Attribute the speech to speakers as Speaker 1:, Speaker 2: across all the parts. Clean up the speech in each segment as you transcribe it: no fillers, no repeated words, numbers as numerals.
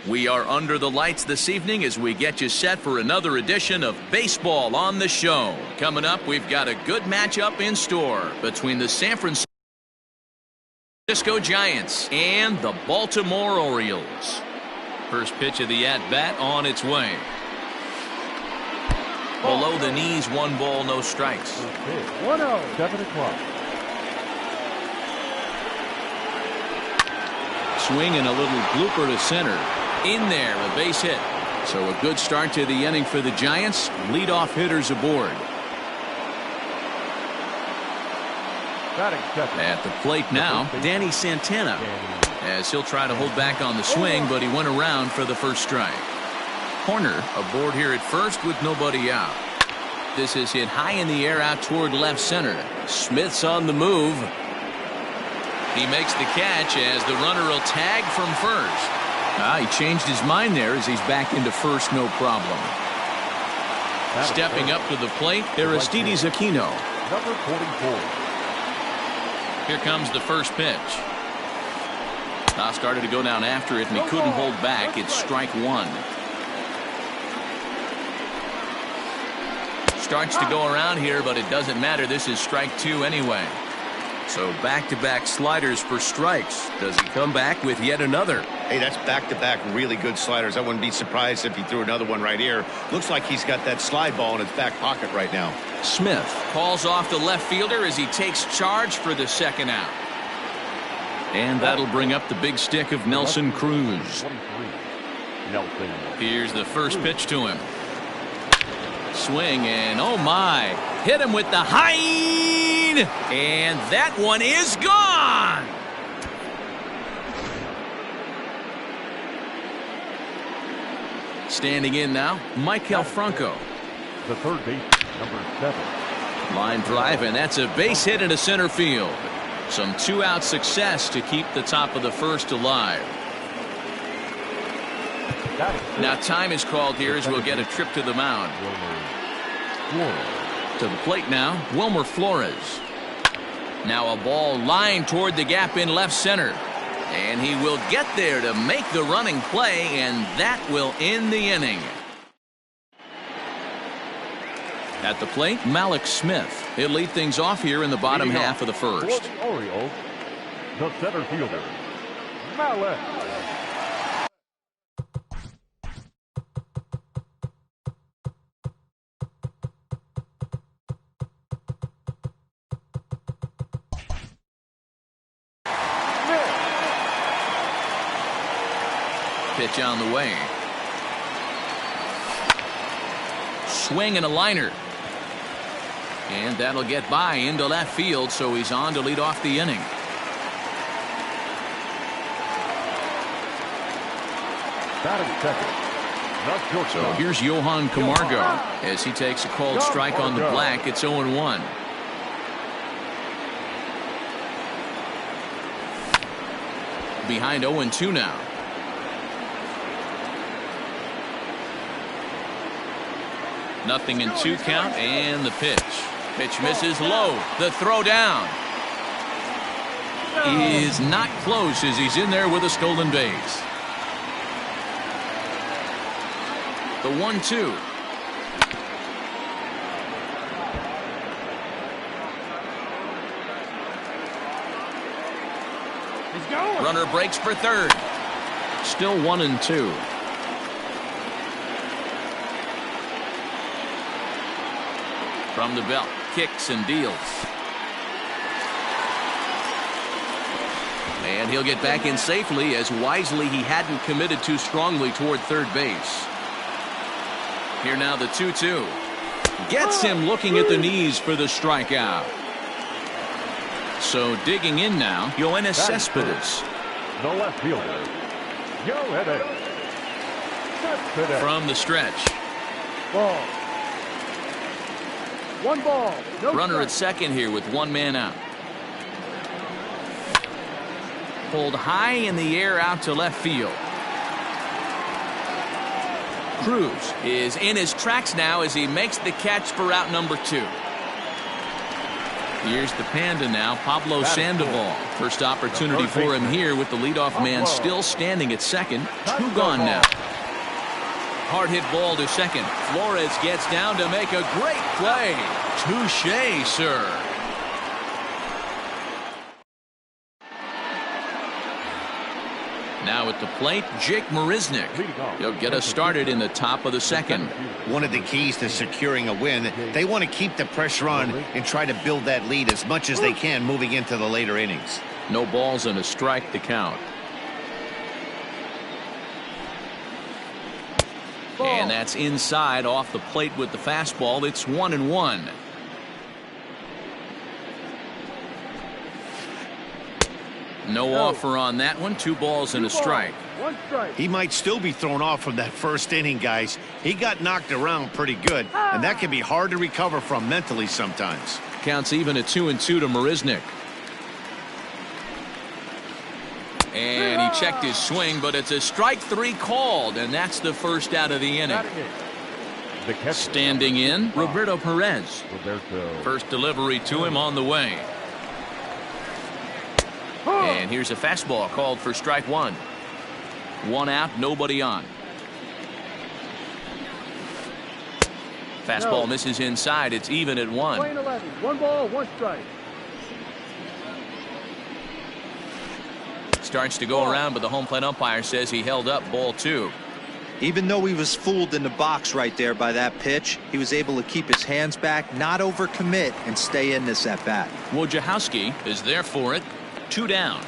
Speaker 1: We are under the lights this evening as we get you set for another edition of Baseball on the Show. Coming up, we've got a good matchup in store between the San Francisco Giants and the Baltimore Orioles. First pitch of the at-bat on its way. Below the knees, 1 ball, no strikes.
Speaker 2: 1-0, 7 o'clock.
Speaker 1: Swing and a little blooper to center. In there, a base hit. So a good start to the inning for the Giants. Leadoff hitters aboard. At the plate now, Danny Santana. As he'll try to hold back on the swing, but he went around for the first strike. Horner aboard here at first with nobody out. This is hit high in the air out toward left center. Smith's on the move. He makes the catch as the runner will tag from first. He changed his mind there as he's back into first, no problem. Stepping up to the plate, Aristides Aquino.
Speaker 2: Number 44.
Speaker 1: Here comes the first pitch. Started to go down after it, and he couldn't hold back. It's strike 1. Starts to go around here, but it doesn't matter. This is strike 2 anyway. So back-to-back sliders for strikes. Does he come back with yet another?
Speaker 3: Hey, that's back-to-back really good sliders. I wouldn't be surprised if he threw another one right here. Looks like he's got that slide ball in his back pocket right now.
Speaker 1: Smith calls off the left fielder as he takes charge for the second out. And that'll bring up the big stick of Nelson Cruz. Here's the first pitch to him. Swing and oh my, hit him with the high, and that one is gone. Standing in now, Maikel Franco.
Speaker 2: The third base, number 7.
Speaker 1: Line drive, and that's a base hit into center field. Some 2-out success to keep the top of the first alive. Now time is called here as we'll get a trip to the mound. To the plate now, Wilmer Flores. Now a ball lined toward the gap in left center. And he will get there to make the running play, and that will end the inning. At the plate, Malik Smith. He'll lead things off here in the bottom half of the first.
Speaker 2: For the Orioles, the center fielder, Malik.
Speaker 1: Pitch on the way. Swing and a liner. And that'll get by into left field, so he's on to lead off the inning. So here's Johan Camargo as he takes a called strike on the black. It's 0-1. Behind 0-2 now. Nothing in 2 count, and the pitch. Pitch misses low. The throw down is not close as he's in there with a stolen base. The 1-2. Runner breaks for third. Still 1-2. From the belt, kicks and deals. And he'll get back in safely as wisely he hadn't committed too strongly toward third base. Here now the 2-2. Gets him looking at the knees for the strikeout. So digging in now, Yoenis Cespedes.
Speaker 2: The left fielder, Yoenis Cespedes.
Speaker 1: From the stretch.
Speaker 2: Ball. 1 ball. No
Speaker 1: Runner
Speaker 2: strike.
Speaker 1: at second here with 1 man out. Pulled high in the air out to left field. Cruz is in his tracks now as he makes the catch for out number 2. Here's the Panda now, Pablo Sandoval. First opportunity for him here with the leadoff man still standing at second. 2 gone now. Hard hit ball to second. Flores gets down to make a great play. Touché, sir. Now at the plate, Jake Marisnick. He'll get us started in the top of the second.
Speaker 3: One of the keys to securing a win, they want to keep the pressure on and try to build that lead as much as they can moving into the later innings.
Speaker 1: No balls and a strike to count. And that's inside off the plate with the fastball. It's 1-1. No offer on that one. 2 balls and a strike.
Speaker 2: 1 strike.
Speaker 3: He might still be thrown off from that first inning, guys. He got knocked around pretty good, and that can be hard to recover from mentally sometimes.
Speaker 1: Counts even at 2-2 to Marisnick. And he checked his swing, but it's a strike 3 called, and that's the first out of the inning. Standing in, Roberto Perez. First delivery to him on the way. And here's a fastball called for strike 1. 1 out, nobody on. Fastball misses inside. It's even at 1.
Speaker 2: 1 ball, 1 strike.
Speaker 1: Starts to go around, but the home plate umpire says he held up ball 2.
Speaker 4: Even though he was fooled in the box right there by that pitch, he was able to keep his hands back, not overcommit, and stay in this at bat.
Speaker 1: Wojciechowski is there for it. 2 down.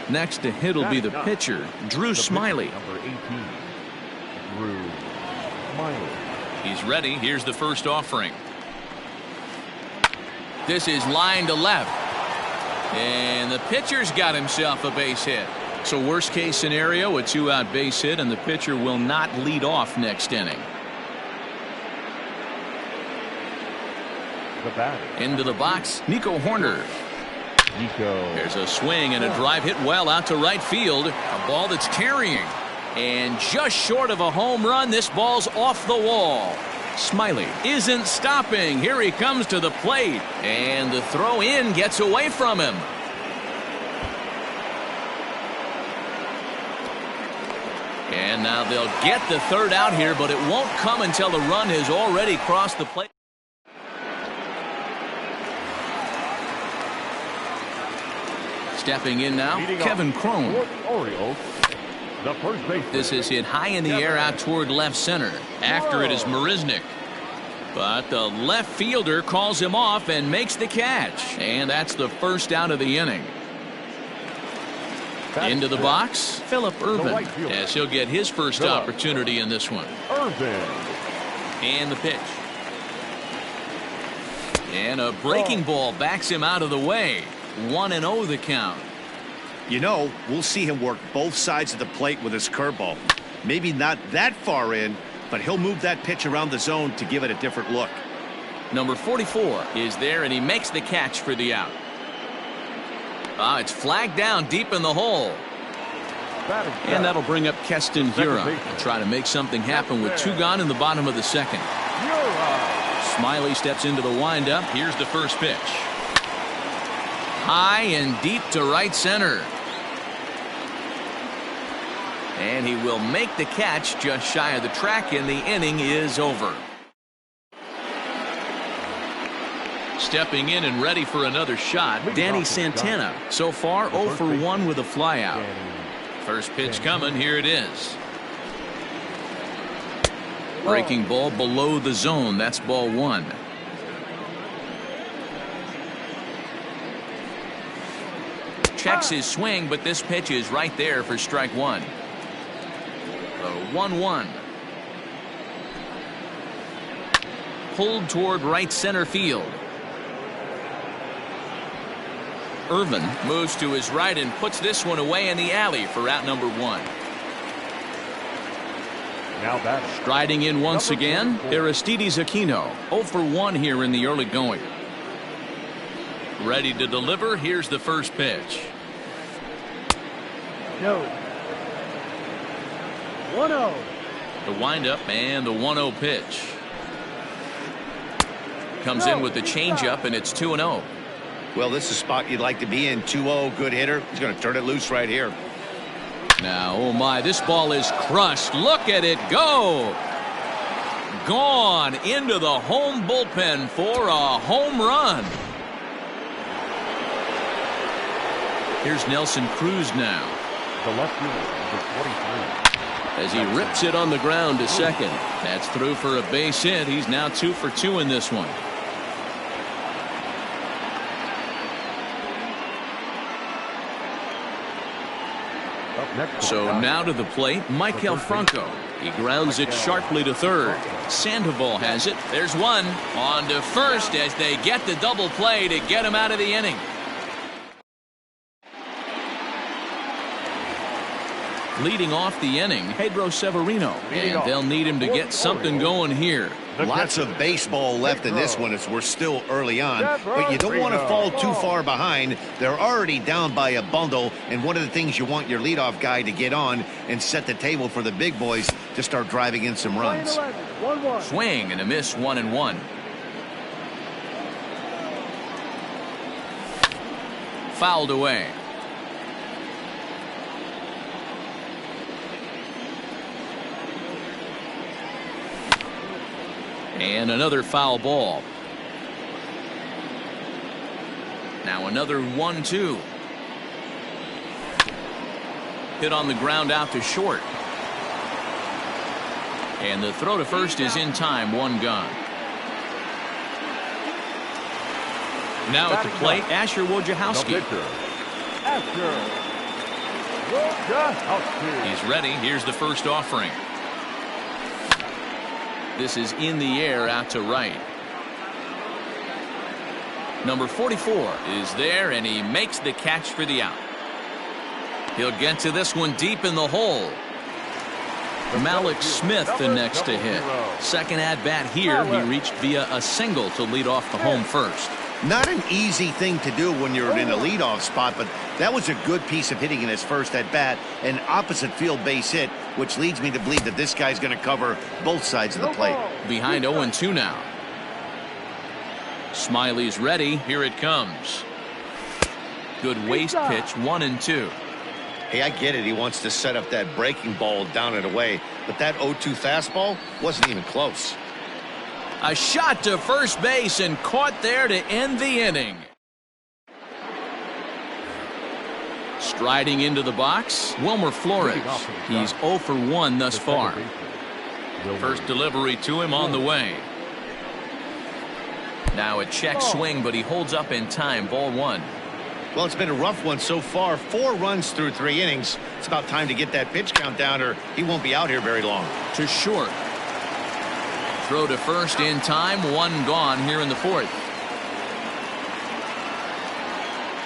Speaker 1: Next to hit will be the pitcher, Drew Smiley.
Speaker 2: Number 18, Drew Smiley.
Speaker 1: He's ready. Here's the first offering. This is line to left. And the pitcher's got himself a base hit. So worst case scenario, a 2-out base hit, and the pitcher will not lead off next inning.
Speaker 2: The batter.
Speaker 1: Into the box, Nico Horner. There's a swing and a drive hit well out to right field. A ball that's carrying. And just short of a home run, this ball's off the wall. Smiley isn't stopping. Here he comes to the plate. And the throw in gets away from him. And now they'll get the 3rd out here, but it won't come until the run has already crossed the plate. Stepping in now, Kevin Cron.
Speaker 2: The first baseman.
Speaker 1: This is hit high in the air out toward left center. After it is Marisnick. But the left fielder calls him off and makes the catch. And that's the first out of the inning. Into the box, Phillip Ervin, as he'll get his first opportunity in this one. And the pitch. And a breaking ball backs him out of the way. 1-0 the count.
Speaker 3: You know, we'll see him work both sides of the plate with his curveball. Maybe not that far in, but he'll move that pitch around the zone to give it a different look.
Speaker 1: Number 44 is there, and he makes the catch for the out. It's flagged down deep in the hole. And that'll bring up Keston Hiura to try to make something happen with 2 gone in the bottom of the second. Smiley steps into the windup. Here's the first pitch. High and deep to right center. And he will make the catch just shy of the track, and the inning is over. Stepping in and ready for another shot, Danny Santana. So far 0 for 1 with a flyout. First pitch coming. Here it is. Breaking ball below the zone. That's ball 1. Checks his swing, but this pitch is right there for strike 1. 1-1. Pulled toward right center field. Ervin moves to his right and puts this one away in the alley for out number 1.
Speaker 2: Now batting.
Speaker 1: Striding in once again, Aristides Aquino. 0 for 1 here in the early going. Ready to deliver. Here's the first pitch.
Speaker 2: No. 1-0.
Speaker 1: The windup and the 1-0 pitch. Comes in with the changeup, and it's 2-0.
Speaker 3: Well, this is a spot you'd like to be in. 2-0, good hitter. He's going to turn it loose right here.
Speaker 1: Now, oh my, this ball is crushed. Look at it go. Gone into the home bullpen for a home run. Here's Nelson Cruz now.
Speaker 2: The left fielder, number 23.
Speaker 1: As he rips it on the ground to second. That's through for a base hit. He's now 2 for 2 in this one. So now to the plate, Michael Franco. He grounds it sharply to third. Sandoval has it. There's one. On to first as they get the double play to get him out of the inning. Leading off the inning, Pedro Severino. And they'll need him to get something going here.
Speaker 3: Lots of baseball left in this one as we're still early on, but you don't want to fall too far behind. They're already down by a bundle, and one of the things you want your leadoff guy to get on and set the table for the big boys to start driving in some runs.
Speaker 1: Swing and a miss, 1-1. Fouled away. And another foul ball. Now another 1-2. Hit on the ground out to short. And the throw to first is in time, 1 gone. Now at the plate, Asher Wojciechowski. He's ready. Here's the first offering. This is in the air out to right. Number 44 is there, and he makes the catch for the out. He'll get to this one deep in the hole. Malik Smith the next to hit. Second at bat here, he reached via a single to lead off the home first.
Speaker 3: Not an easy thing to do when you're in a leadoff spot, but that was a good piece of hitting in his first at bat, an opposite field base hit, which leads me to believe that this guy's going to cover both sides of the plate.
Speaker 1: Behind 0-2 now. Smiley's ready. Here it comes. Good waist pitch, 1-2.
Speaker 3: Hey, I get it. He wants to set up that breaking ball down and away, but that 0-2 fastball wasn't even close.
Speaker 1: A shot to first base and caught there to end the inning. Striding into the box, Wilmer Flores. He's 0 for 1 thus far. First delivery to him on the way. Now a check swing, but he holds up in time. Ball 1.
Speaker 3: Well, it's been a rough one so far. 4 runs through 3 innings. It's about time to get that pitch count down, or he won't be out here very long.
Speaker 1: To short. Throw to first in time. 1 gone here in the 4th.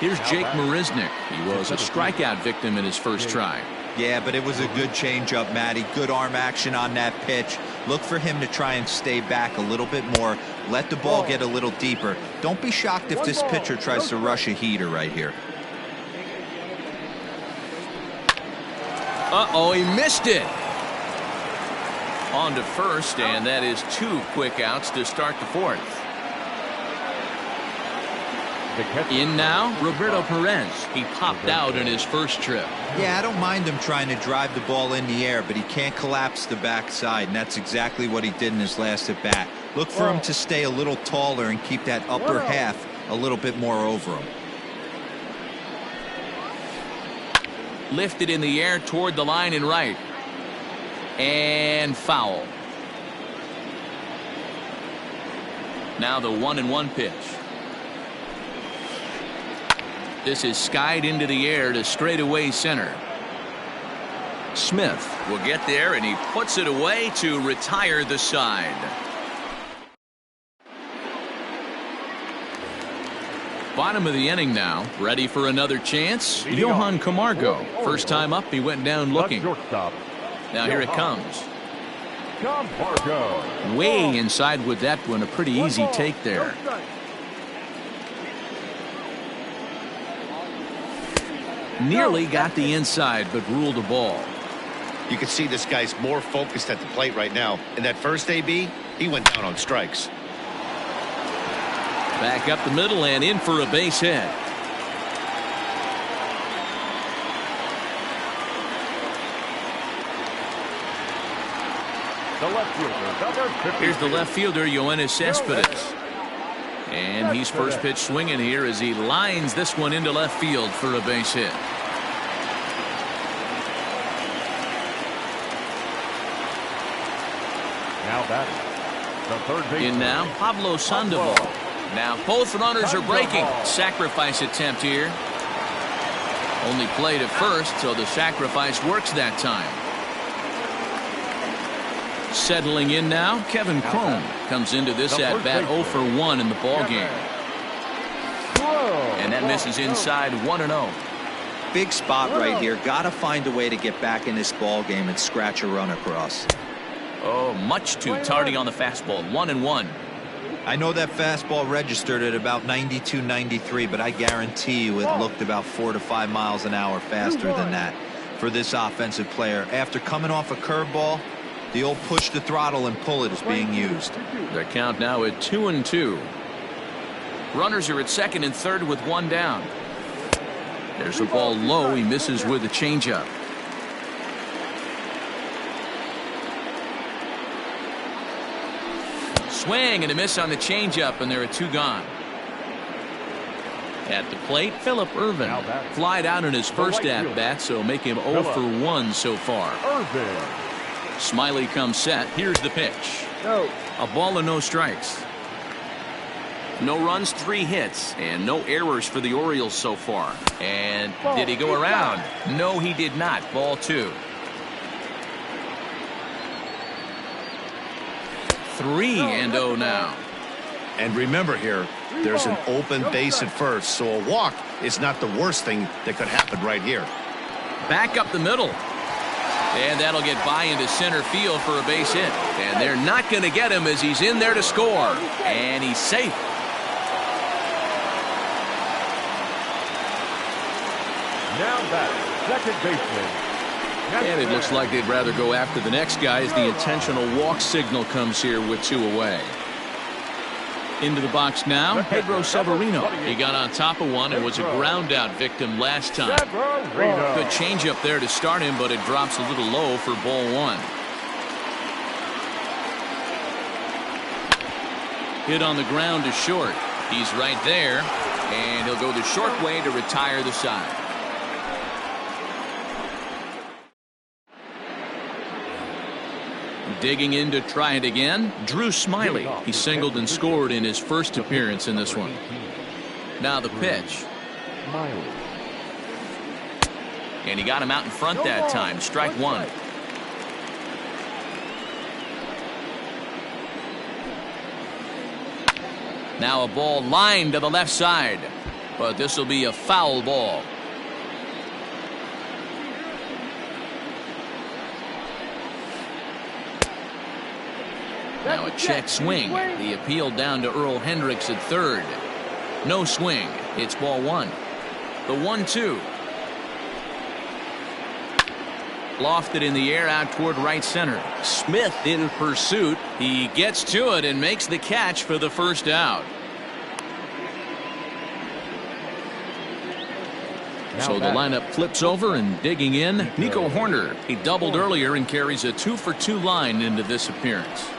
Speaker 1: Here's Jake Marisnick. He was a strikeout victim in his first try.
Speaker 4: Yeah, but it was a good changeup, Matty. Good arm action on that pitch. Look for him to try and stay back a little bit more. Let the ball get a little deeper. Don't be shocked if this pitcher tries to rush a heater right here.
Speaker 1: Uh-oh, he missed it. On to first, and that is 2 quick outs to start the 4th. In now, Roberto Perez. He popped out in his first trip.
Speaker 4: Yeah, I don't mind him trying to drive the ball in the air, but he can't collapse the backside, and that's exactly what he did in his last at bat. Look for him to stay a little taller and keep that upper half a little bit more over him.
Speaker 1: Lifted in the air toward the line and right. And foul. Now the 1-1 pitch. This is skied into the air to straightaway center. Smith will get there, and he puts it away to retire the side. Bottom of the inning now. Ready for another chance. Johan Camargo. First time up, he went down looking. Now here it comes. Way inside with that one. A pretty easy take there. Nearly got the inside, but ruled a ball.
Speaker 3: You can see this guy's more focused at the plate right now. And that first AB, he went down on strikes.
Speaker 1: Back up the middle and in for a base hit.
Speaker 2: The left fielder, number 50.
Speaker 1: Here's the left fielder, Yoenis Cespedes. And he's first pitch swinging here as he lines this one into left field for a base hit.
Speaker 2: Now batting. The third baseman.
Speaker 1: In now, Pablo Sandoval. Now both runners are breaking. Sacrifice attempt here. Only played at first, so the sacrifice works that time. Settling in now, Kevin Cron comes into this at bat 0 for 1 in the ball game. And that misses inside 1-0.
Speaker 4: Big spot right here. Got to find a way to get back in this ball game and scratch a run across.
Speaker 1: Oh, much too tardy on the fastball. 1-1.
Speaker 4: I know that fastball registered at about 92, 93, but I guarantee you it looked about 4 to 5 miles an hour faster than that for this offensive player. After coming off a curveball, the old push the throttle and pull it is being used.
Speaker 1: Their count now at 2-2. Runners are at second and third with one down. There's a ball low. He misses with a changeup. Swing and a miss on the changeup, and there are 2 gone. At the plate, Phillip Ervin flied out in his first at bat, so make him 0 for 1 so far. Smiley comes set. Here's the pitch. A ball and no strikes. No runs, 3 hits, and no errors for the Orioles so far. And did he go around? No, he did not. Ball 2. 3-0 now.
Speaker 3: And remember here, there's an open base at first, so a walk is not the worst thing that could happen right here.
Speaker 1: Back up the middle. And that'll get by into center field for a base hit. And they're not going to get him as he's in there to score. And he's safe.
Speaker 2: Now batting, second baseman.
Speaker 1: And it looks like they'd rather go after the next guy as the intentional walk signal comes here with 2 away. Into the box now, Pedro Severino. He got on top of one and was a ground out victim last time. Good changeup there to start him, but it drops a little low for ball 1. Hit on the ground to short. He's right there, and he'll go the short way to retire the side. Digging in to try it again, Drew Smiley. He singled and scored in his first appearance in this one. Now the pitch. And he got him out in front that time. Strike 1. Now a ball lined to the left side, but this will be a foul ball. Now a check swing. The appeal down to Earl Hendricks at third. No swing. It's ball 1. The 1-2. Lofted in the air out toward right center. Smith in pursuit. He gets to it and makes the catch for the first out. So the lineup flips over, and digging in, Nico Horner. He doubled earlier and carries a 2-for-2 line into this appearance.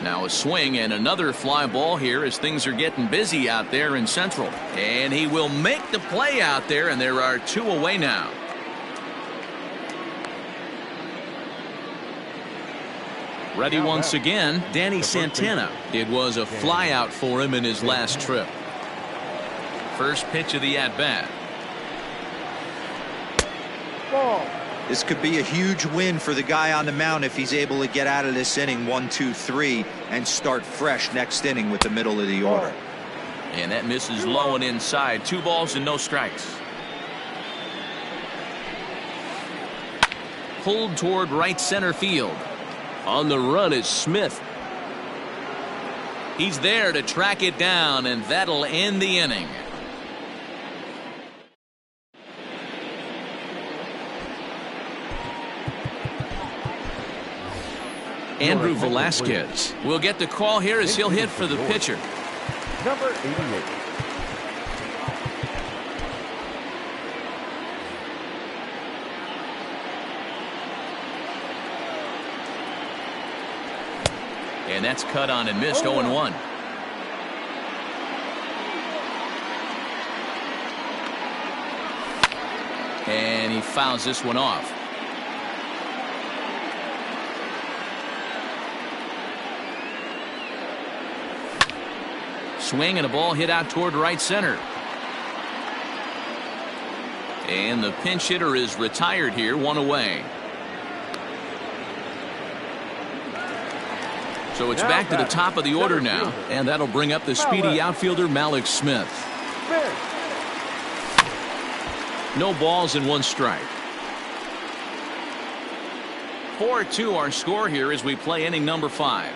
Speaker 1: Now a swing and another fly ball here as things are getting busy out there in Central. And he will make the play out there, and there are 2 away now. Ready once again, Danny Santana. It was a fly out for him in his last trip. First pitch of the at-bat.
Speaker 4: This could be a huge win for the guy on the mound if he's able to get out of this inning 1, 2, 3 and start fresh next inning with the middle of the order.
Speaker 1: And that misses low and inside. 2 balls and no strikes. Pulled toward right center field. On the run is Smith. He's there to track it down, and that'll end the inning. Andrew Velasquez will get the call here as he'll hit for the pitcher.
Speaker 2: Number 88.
Speaker 1: And that's cut on and missed. 0-1. And he fouls this one off. Swing and a ball hit out toward right center. And the pinch hitter is retired here, one away. So it's back to the top of the order now, and that'll bring up the speedy outfielder Malik Smith. No balls and one strike. 4-2 our score here as we play inning number 5.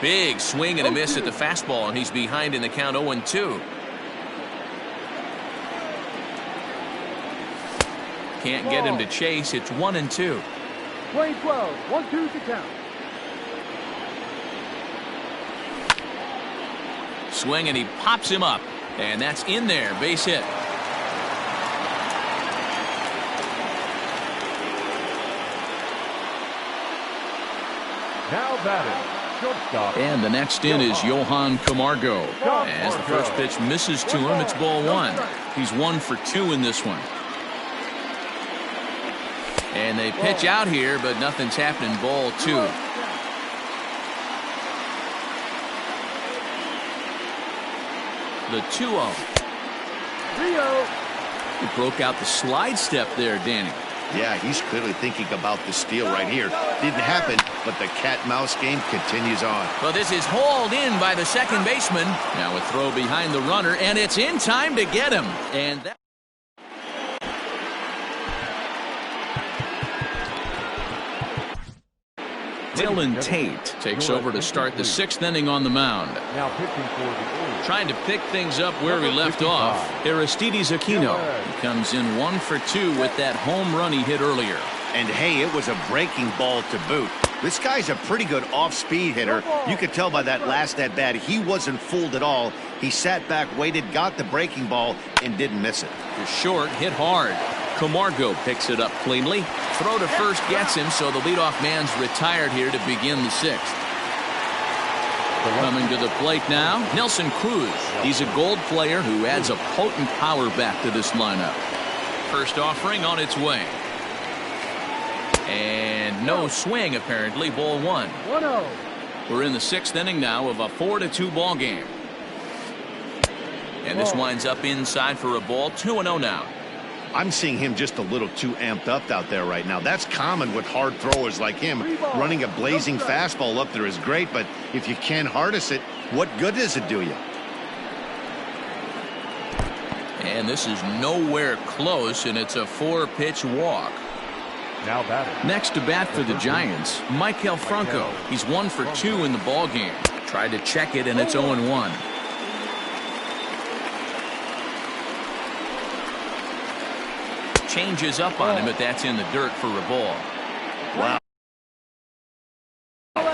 Speaker 1: Big swing and a miss at the fastball, and he's behind in the count 0-2. Can't get him to chase. It's 1-2.
Speaker 2: 20-12, 1-2 to count.
Speaker 1: Swing and he pops him up, and that's in there. Base hit.
Speaker 2: Now batting, shortstop.
Speaker 1: And the next in is Johan Camargo. As the first pitch misses to him, it's ball 1. He's 1 for 2 in this one. And they pitch out here, but nothing's happening. Ball 2. The 2-0. He broke out the slide step there, Danny.
Speaker 3: Yeah, he's clearly thinking about the steal right here. Didn't happen, but the cat-mouse game continues on.
Speaker 1: Well, this is hauled in by the second baseman. Now a throw behind the runner, and it's in time to get him. And that Dylan Tate takes over to start the 6th inning on the mound.
Speaker 2: Now pitching for the Orioles.
Speaker 1: Trying to pick things up where we left off. Aristides Aquino. He comes in 1 for 2 with that home run he hit earlier.
Speaker 3: And hey, it was a breaking ball to boot. This guy's a pretty good off-speed hitter. You could tell by that last at-bat he wasn't fooled at all. He sat back, waited, got the breaking ball, and didn't miss it.
Speaker 1: The short hit hard. Camargo picks it up cleanly. Throw to first gets him, so the leadoff man's retired here to begin the 6th. Coming to the plate now, Nelson Cruz. He's a Gold player who adds a potent power back to this lineup. First offering on its way. And no swing, apparently. Ball 1.
Speaker 2: 1-0.
Speaker 1: We're in the 6th inning now of a 4-2 ball game. And this winds up inside for a ball. 2-0 now.
Speaker 3: I'm seeing him just a little too amped up out there right now. That's common with hard throwers like him. Running a blazing fastball up there is great, but if you can't harness it, what good does it do you?
Speaker 1: And this is nowhere close, and it's a 4-pitch walk.
Speaker 2: Now batting.
Speaker 1: Next to bat for the Giants, Maikel Franco. He's 1 for 2 in the ball game. Tried to check it, and it's 0-1. Changes up on him, but that's in the dirt for a ball.
Speaker 3: Wow.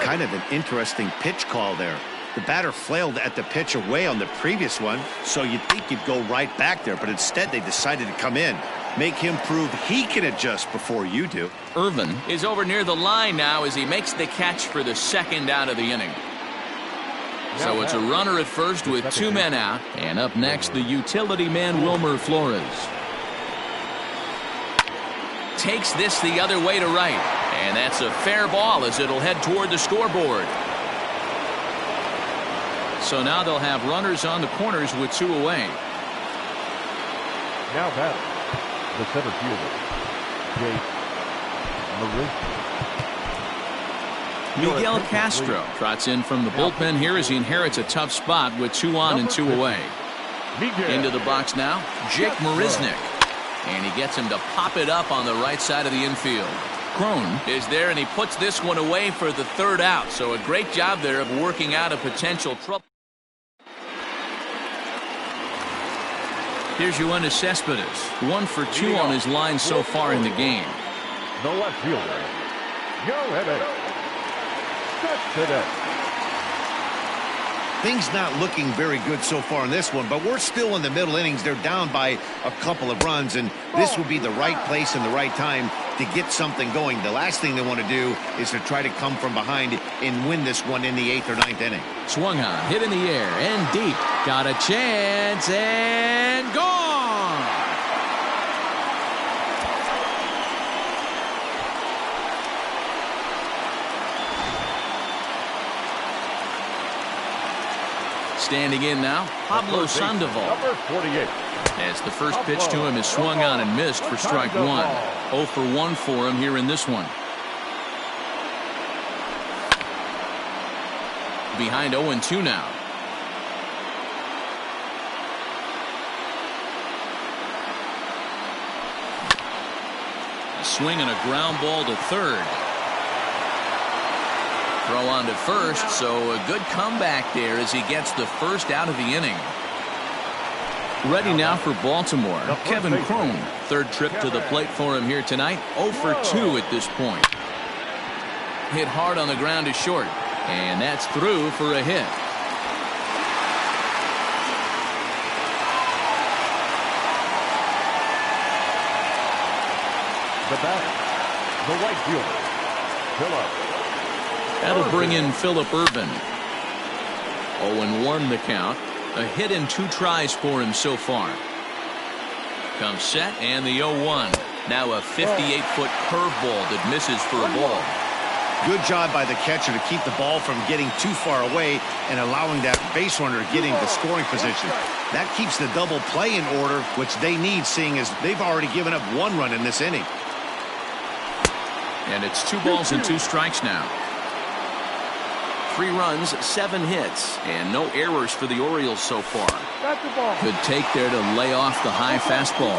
Speaker 3: Kind of an interesting pitch call there. The batter flailed at the pitch away on the previous one, so you'd think you'd go right back there, but instead they decided to come in. Make him prove he can adjust before you do.
Speaker 1: Irvin is over near the line now as he makes the catch for the 2nd out of the inning. So it's a runner at first with 2 men out, and up next the utility man Wilmer Flores. Takes this the other way to right, and that's a fair ball as it'll head toward the scoreboard. So now they'll have runners on the corners with 2 away.
Speaker 2: Now batting, the center fielder, Jake Marisnik.
Speaker 1: Miguel Castro trots in from the bullpen here as he inherits a tough spot with 2 on and 2 away. Into the box now, Jake Marisnik. And he gets him to pop it up on the right side of the infield. Crone is there, and he puts this one away for the 3rd out. So a great job there of working out a potential trouble. Here's Yoenis Cespedes, 1 for 2 on his line so far in the game.
Speaker 2: The left fielder, Go ahead. Set today.
Speaker 3: Things not looking very good so far in this one, but we're still in the middle innings. They're down by a couple of runs, and this would be the right place and the right time to get something going. The last thing they want to do is to try to come from behind and win this one in the 8th or 9th inning.
Speaker 1: Swung on, hit in the air, and deep. Got a chance, and gone! Standing in now, Pablo Sandoval.
Speaker 2: Number 48.
Speaker 1: As the first pitch to him is swung on and missed for strike one. 0 for 1 for him here in this one. Behind 0-2 now. A swing and a ground ball to third. Throw on to first, so a good comeback there as he gets the first out of the inning. Ready now for Baltimore, Kevin Crone. Third trip to the plate for him here tonight. 0 for 2 at this point. Hit hard on the ground to short, and that's through for a hit.
Speaker 2: The batter, the right fielder, Philip.
Speaker 1: That'll bring in Philip Irvin. 0-1 the count. A hit in 2 tries for him so far. Comes set and the 0-1. Now a 58-foot curveball that misses for a ball.
Speaker 3: Good job by the catcher to keep the ball from getting too far away and allowing that base runner getting the scoring position. That keeps the double play in order, which they need, seeing as they've already given up 1 run in this inning.
Speaker 1: And it's 2 balls and 2 strikes now. 3 runs, 7 hits, and no errors for the Orioles so far. Good take there to lay off the high fastball.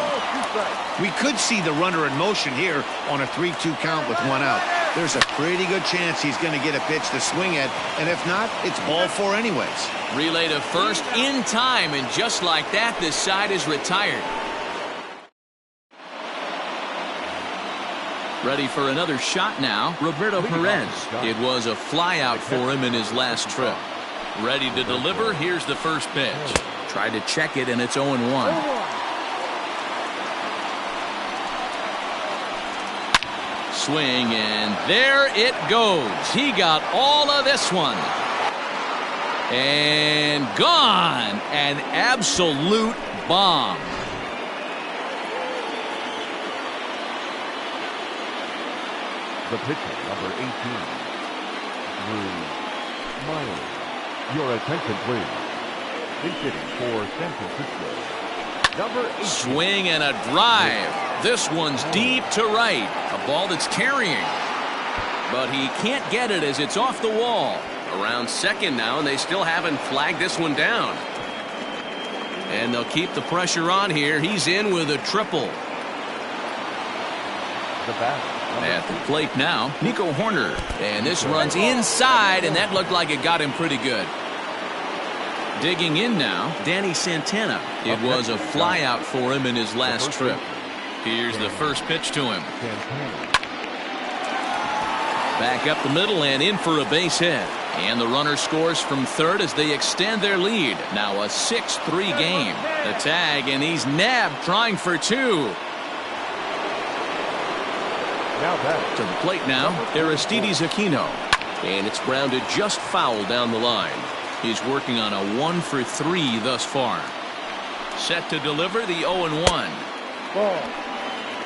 Speaker 3: We could see the runner in motion here on a 3-2 count with 1 out. There's a pretty good chance he's going to get a pitch to swing at, and if not, it's ball 4 anyways.
Speaker 1: Relay to first in time, and just like that, this side is retired. Ready for another shot now, Roberto Perez. It was a flyout for him in his last trip. Ready to deliver, here's the first pitch. Tried to check it, and it's 0-1. Swing, and there it goes. He got all of this one. And gone. An absolute bomb.
Speaker 2: The pitcher, number 18, Drew Smiley. Your attention, please. He's hitting for San Francisco. Number 18.
Speaker 1: Swing and a drive. This one's deep to right. A ball that's carrying. But he can't get it as it's off the wall. Around second now, and they still haven't flagged this one down. And they'll keep the pressure on here. He's in with a triple.
Speaker 2: The batter.
Speaker 1: At the plate now, Nico Horner. And this runs inside, and that looked like it got him pretty good. Digging in now, Danny Santana. It was a flyout for him in his last trip. Here's the first pitch to him. Back up the middle and in for a base hit. And the runner scores from third as they extend their lead. Now a 6-3 game. The tag, and he's nabbed trying for 2. To the plate now, Aristides Aquino. And it's grounded just foul down the line. He's working on a 1 for 3 thus far. Set to deliver the 0-1.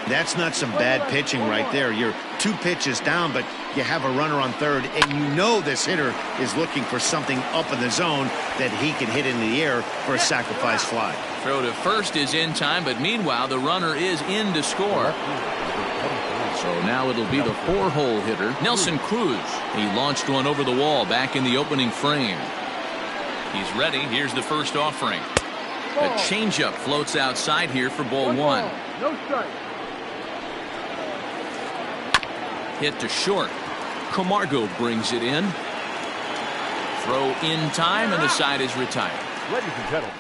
Speaker 3: That's not some bad pitching right there. You're 2 pitches down, but you have a runner on third, and you know this hitter is looking for something up in the zone that he can hit in the air for a sacrifice fly.
Speaker 1: Throw to first is in time, but meanwhile the runner is in to score. So now it'll be the 4-hole hitter, Nelson Cruz. He launched one over the wall back in the opening frame. He's ready. Here's the first offering. A changeup floats outside here for ball 1.
Speaker 2: No strike.
Speaker 1: Hit to short. Camargo brings it in. Throw in time, and the side is retired.
Speaker 2: Ladies and gentlemen.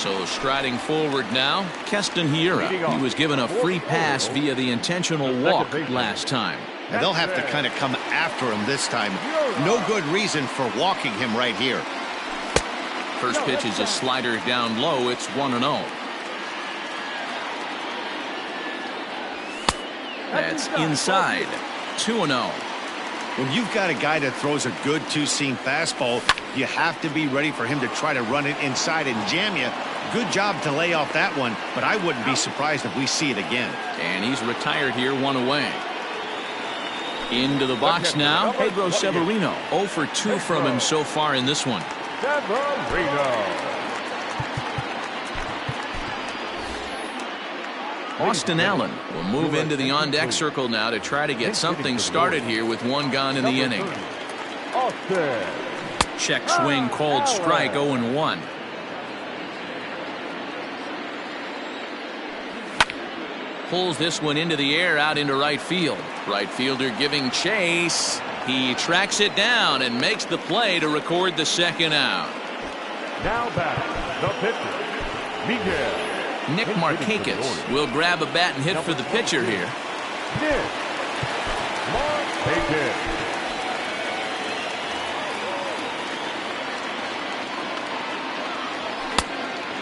Speaker 1: So striding forward now, Keston Hiura. He was given a free pass via the intentional walk last time.
Speaker 3: And they'll have to kind of come after him this time. No good reason for walking him right here.
Speaker 1: First pitch is a slider down low. It's 1-0. That's inside. 2-0.
Speaker 3: When you've got a guy that throws a good two-seam fastball, you have to be ready for him to try to run it inside and jam you. Good job to lay off that one, but I wouldn't be surprised if we see it again.
Speaker 1: And he's retired here, 1 away. Into the box now, Pedro Severino. 0 for 2 from him so far in this one. Austin Allen will move into the on-deck circle now to try to get something started here with 1 gone in the inning. Check swing, called strike, 0-1. Pulls this one into the air out into right field. Right fielder giving chase. He tracks it down and makes the play to record the second out.
Speaker 2: Now batting, the pitcher, Miguel.
Speaker 1: Nick Markakis will grab a bat and hit for the pitcher here.
Speaker 2: Nick Markakis.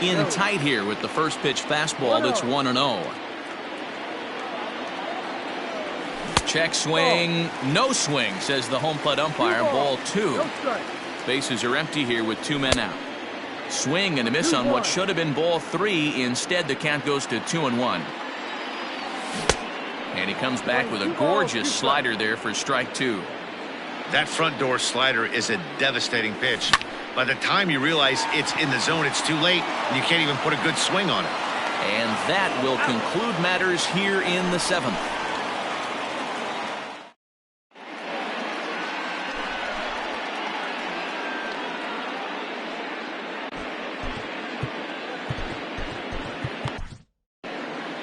Speaker 1: In tight here with the first pitch fastball. That's 1-0. Check swing, no swing, says the home plate umpire. Ball 2. Bases are empty here with 2 men out. Swing and a miss on what should have been ball 3. Instead, the count goes to 2-1. And he comes back with a gorgeous slider there for strike 2.
Speaker 3: That front door slider is a devastating pitch. By the time you realize it's in the zone, it's too late, and you can't even put a good swing on it.
Speaker 1: And that will conclude matters here in the 7th.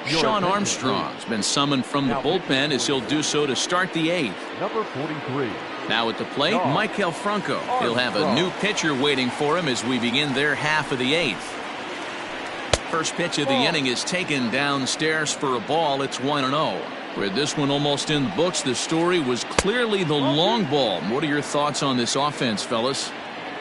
Speaker 1: Sean Armstrong's been summoned from the bullpen as he'll do so to start the 8th.
Speaker 2: Number 43.
Speaker 1: Now at the plate, Maikel Franco. He'll have a new pitcher waiting for him as we begin their half of the 8th. First pitch of the inning is taken downstairs for a ball. It's 1-0. With this one almost in the books, the story was clearly the long ball. What are your thoughts on this offense, fellas?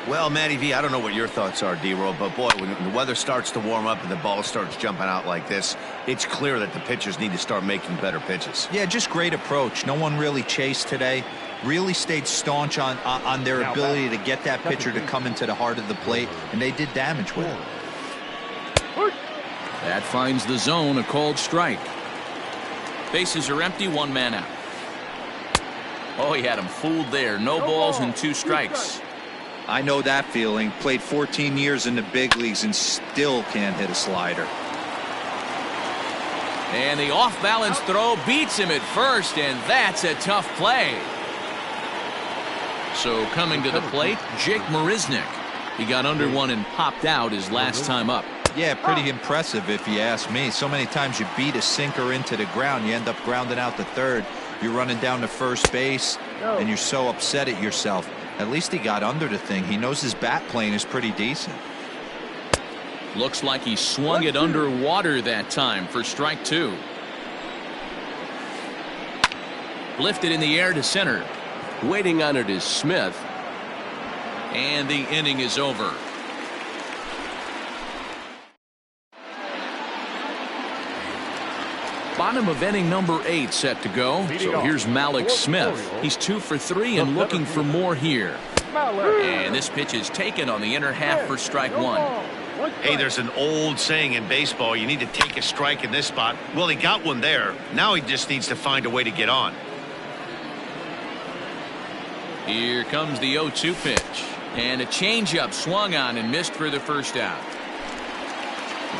Speaker 3: Well, Matty V, I don't know what your thoughts are, D-Roll, but boy, when the weather starts to warm up and the ball starts jumping out like this, it's clear that the pitchers need to start making better pitches.
Speaker 4: Yeah, just great approach. No one really chased today. Really stayed staunch on their ability to get that pitcher to come into the heart of the plate, and they did damage with it.
Speaker 1: That finds the zone, a called strike. Bases are empty, 1 man out. Oh, he had him fooled there. No balls and 2 strikes.
Speaker 4: I know that feeling. Played 14 years in the big leagues and still can't hit a slider.
Speaker 1: And the off-balance throw beats him at first, and that's a tough play. So coming to the plate, Jake Marisnick. He got under one and popped out his last time up.
Speaker 4: Yeah, pretty impressive if you ask me. So many times you beat a sinker into the ground, you end up grounding out to third. You're running down to first base, and you're so upset at yourself. At least he got under the thing. He knows his bat plane is pretty decent.
Speaker 1: Looks like he swung it underwater that time for strike 2. Lifted in the air to center. Waiting on it is Smith. And the inning is over. Bottom of inning number 8 set to go. So here's Malik Smith. He's 2 for 3 and looking for more here. And this pitch is taken on the inner half for strike 1.
Speaker 3: Hey, there's an old saying in baseball, you need to take a strike in this spot. Well, he got one there. Now he just needs to find a way to get on.
Speaker 1: Here comes the 0-2 pitch. And a changeup swung on and missed for the first out.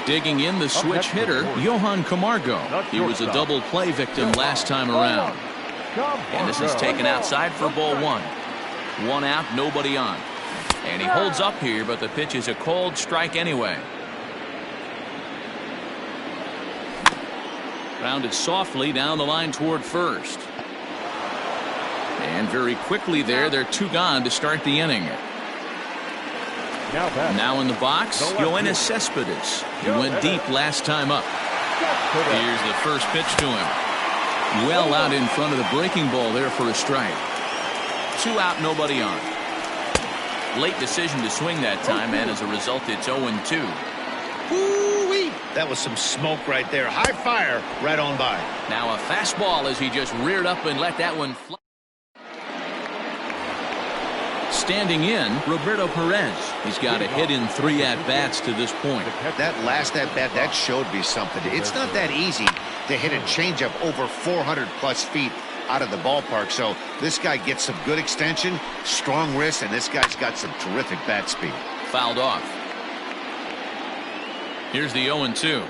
Speaker 1: Digging in the switch hitter, Johan Camargo. He was a double play victim last time around. And this is taken outside for ball 1. 1 out, nobody on. And he holds up here, but the pitch is a called strike anyway. Rounded softly down the line toward first. And very quickly there, they're 2 gone to start the inning. Now in the box, Yoenis Cespedes. He went deep last time up. Here's the first pitch to him. Well out in front of the breaking ball there for a strike. 2 out, nobody on. Late decision to swing that time, and as a result, it's 0-2.
Speaker 3: Woo-wee. That was some smoke right there. High fire right on by.
Speaker 1: Now a fastball as he just reared up and let that one fly. Standing in, Roberto Perez. He's got a hit in 3 at-bats to this point.
Speaker 3: That last at-bat, that showed me something. It's not that easy to hit a changeup over 400-plus feet out of the ballpark. So this guy gets some good extension, strong wrist, and this guy's got some terrific bat speed.
Speaker 1: Fouled off. Here's the 0-2.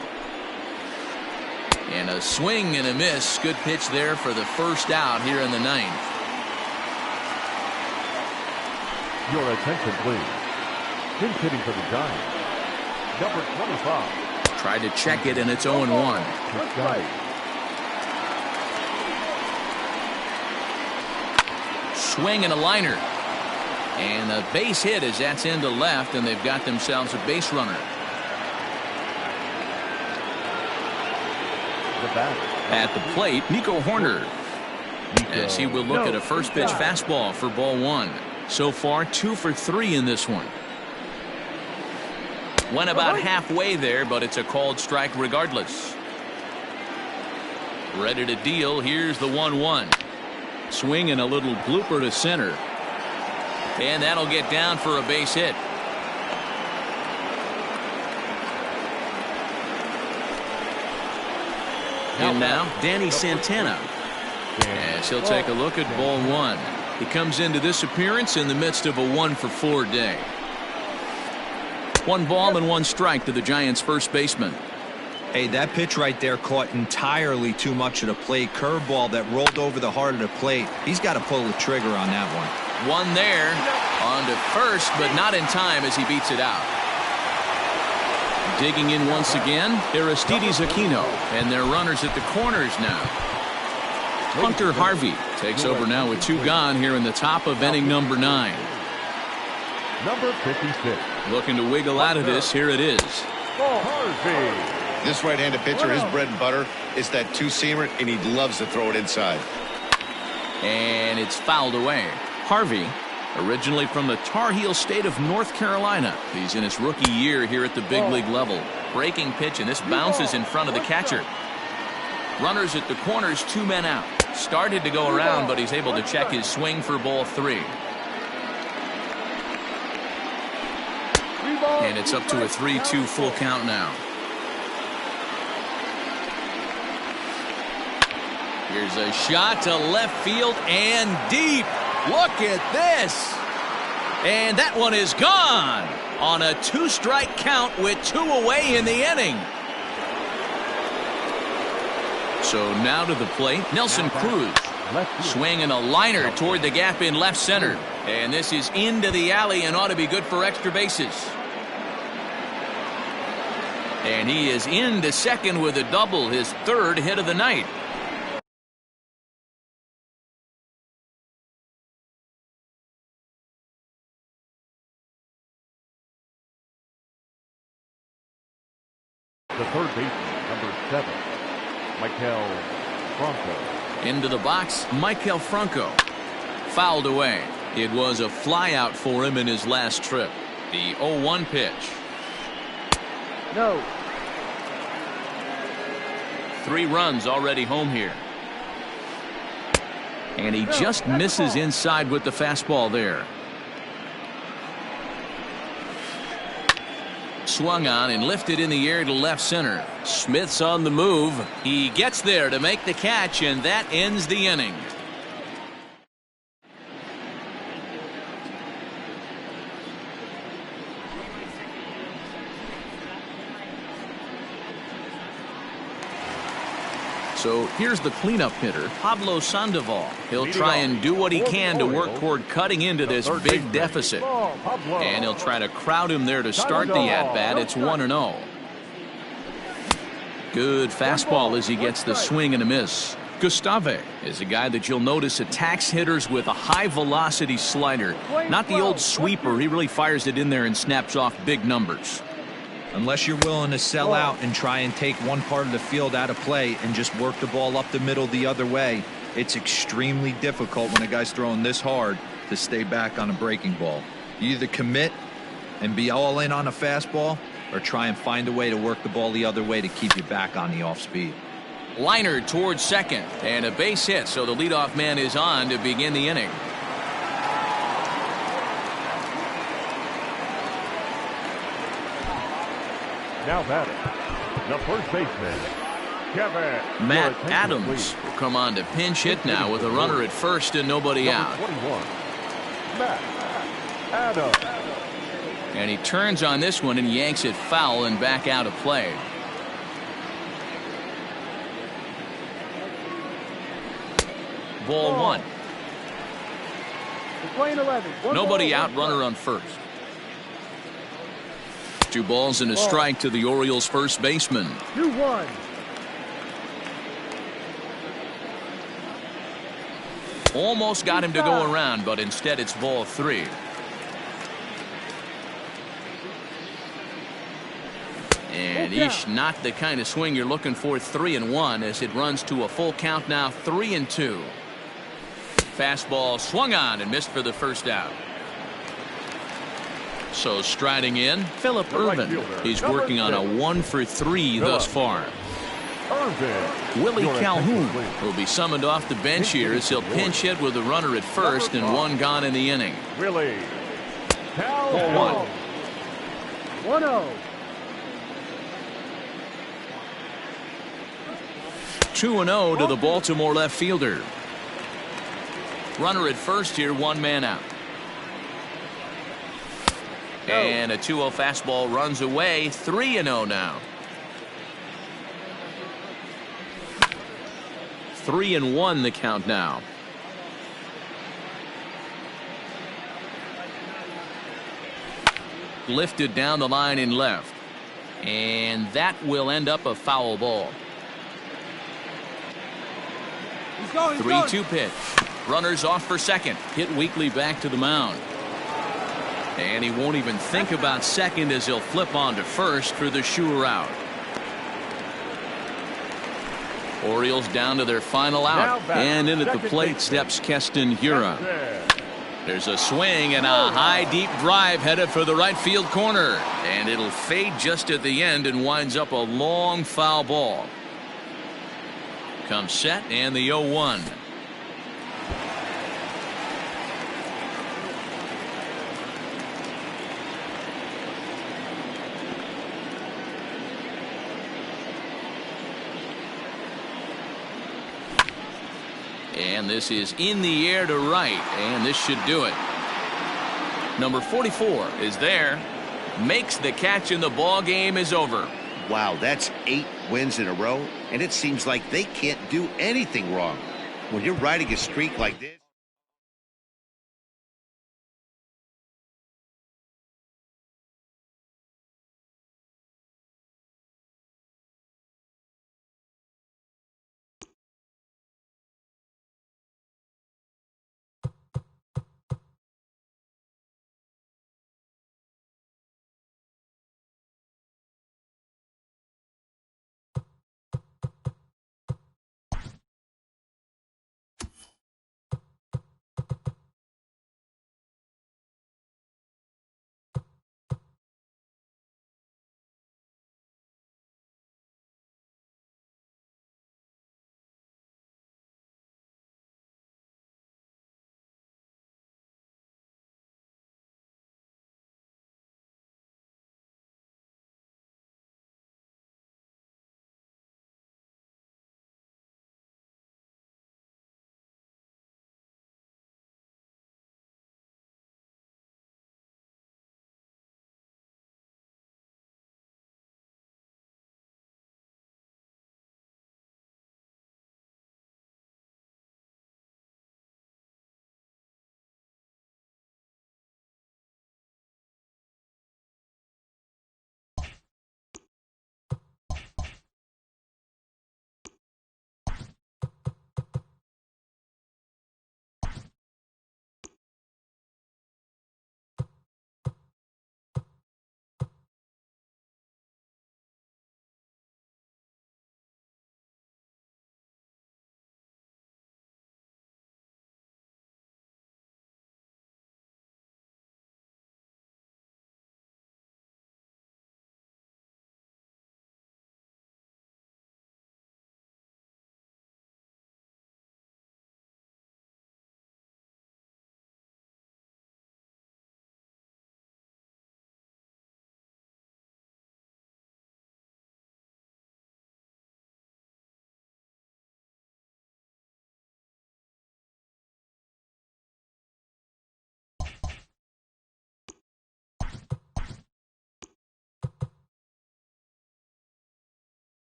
Speaker 1: And a swing and a miss. Good pitch there for the first out here in the 9th.
Speaker 2: Your attention, please. Pinch hitting for the Giants, number 25.
Speaker 1: Tried to check it, and it's 0-1.
Speaker 2: That's right.
Speaker 1: Swing and a liner. And a base hit as that's into left, and they've got themselves a base runner.
Speaker 2: The batter.
Speaker 1: At the plate, Nico Horner. As he will look at a first pitch fastball for ball 1. So far, 2 for 3 in this one. Went about halfway there, but it's a called strike regardless. Ready to deal. Here's the 1-1. Swing and a little blooper to center. And that'll get down for a base hit. And now, Danny Santana. As he'll take a look at ball 1. He comes into this appearance in the midst of a 1-for-4 day. 1 ball and 1 strike to the Giants' first baseman.
Speaker 4: Hey, that pitch right there caught entirely too much of the plate. Curveball that rolled over the heart of the plate. He's got to pull the trigger on that one.
Speaker 1: One there. On to first, but not in time as he beats it out. Digging in once again, Aristides Aquino, and their runners at the corners now. Hunter Harvey takes over now with 2 gone here in the top of inning number 9.
Speaker 2: Number 56.
Speaker 1: Looking to wiggle out of this. Here it is.
Speaker 2: Harvey.
Speaker 3: This right-handed pitcher, his bread and butter is that 2-seamer, and he loves to throw it inside.
Speaker 1: And it's fouled away. Harvey, originally from the Tar Heel state of North Carolina. He's in his rookie year here at the big league level. Breaking pitch, and this bounces in front of the catcher. Runners at the corners, 2 men out. Started to go around, but he's able to check his swing for ball 3. And it's up to a 3-2 full count now. Here's a shot to left field and deep. Look at this. And that one is gone on a 2-strike count with 2 away in the inning. So now to the plate, Nelson Cruz. Swinging a liner toward the gap in left center. And this is into the alley and ought to be good for extra bases. And he is into second with a double, his 3rd hit of the night.
Speaker 2: The third baseman, number 7, Michael Franco.
Speaker 1: Into the box, Michael Franco. Fouled away. It was a flyout for him in his last trip. The 0-1 pitch.
Speaker 2: No.
Speaker 1: 3 runs already home here. And he just misses inside with the fastball there. Swung on and lifted in the air to left center. Smith's on the move. He gets there to make the catch, and that ends the inning. So here's the cleanup hitter, Pablo Sandoval. He'll try and do what he can to work toward cutting into this big deficit. And he'll try to crowd him there to start the at-bat. It's 1-0. Good fastball as he gets the swing and a miss. Gustave is a guy that you'll notice attacks hitters with a high-velocity slider. Not the old sweeper. He really fires it in there and snaps off big numbers.
Speaker 4: Unless you're willing to sell out and try and take one part of the field out of play and just work the ball up the middle the other way, it's extremely difficult when a guy's throwing this hard to stay back on a breaking ball. You either commit and be all in on a fastball or try and find a way to work the ball the other way to keep you back on the off speed.
Speaker 1: Liner towards second, and a base hit, so the leadoff man is on to begin the inning.
Speaker 2: Now batting, the first baseman, Kevin.
Speaker 1: Matt Adams will come on to pinch hit now with a runner at first and nobody out.
Speaker 2: 21, Matt Adams.
Speaker 1: And he turns on this one and yanks it foul and back out of play. Ball one. Nobody out, runner on first. 2 balls and a strike to the Orioles first baseman.
Speaker 5: 2-1.
Speaker 1: Almost got him to go around, but instead it's ball 3. And not the kind of swing you're looking for. 3-1 as it runs to a full count now. 3-2. Fastball swung on and missed for the first out. So striding in, Phillip Ervin. He's working on a 1-for-3 thus far. Willie Calhoun will be summoned off the bench here as he'll pinch hit with a runner at first and 1 gone in the inning.
Speaker 2: Willie
Speaker 1: Ball 1.
Speaker 5: 1-0.
Speaker 1: 2-0 to the Baltimore left fielder. Runner at first here, 1 man out. And a 2-0 fastball runs away. 3-0 now. 3-1 the count now. Lifted down the line in left. And that will end up a foul ball. 3-2 pitch. Runners off for second. Hit weakly back to the mound. And he won't even think about second as he'll flip on to first for the sure out. Orioles down to their final out. And in at the plate steps Keston Hiura. There's a swing and a high deep drive headed for the right field corner. And it'll fade just at the end and winds up a long foul ball. Comes set and the 0-1. And this is in the air to right, and this should do it. Number 44 is there, makes the catch, and the ball game is over.
Speaker 3: Wow, that's 8 wins in a row, and it seems like they can't do anything wrong. When you're riding a streak like this.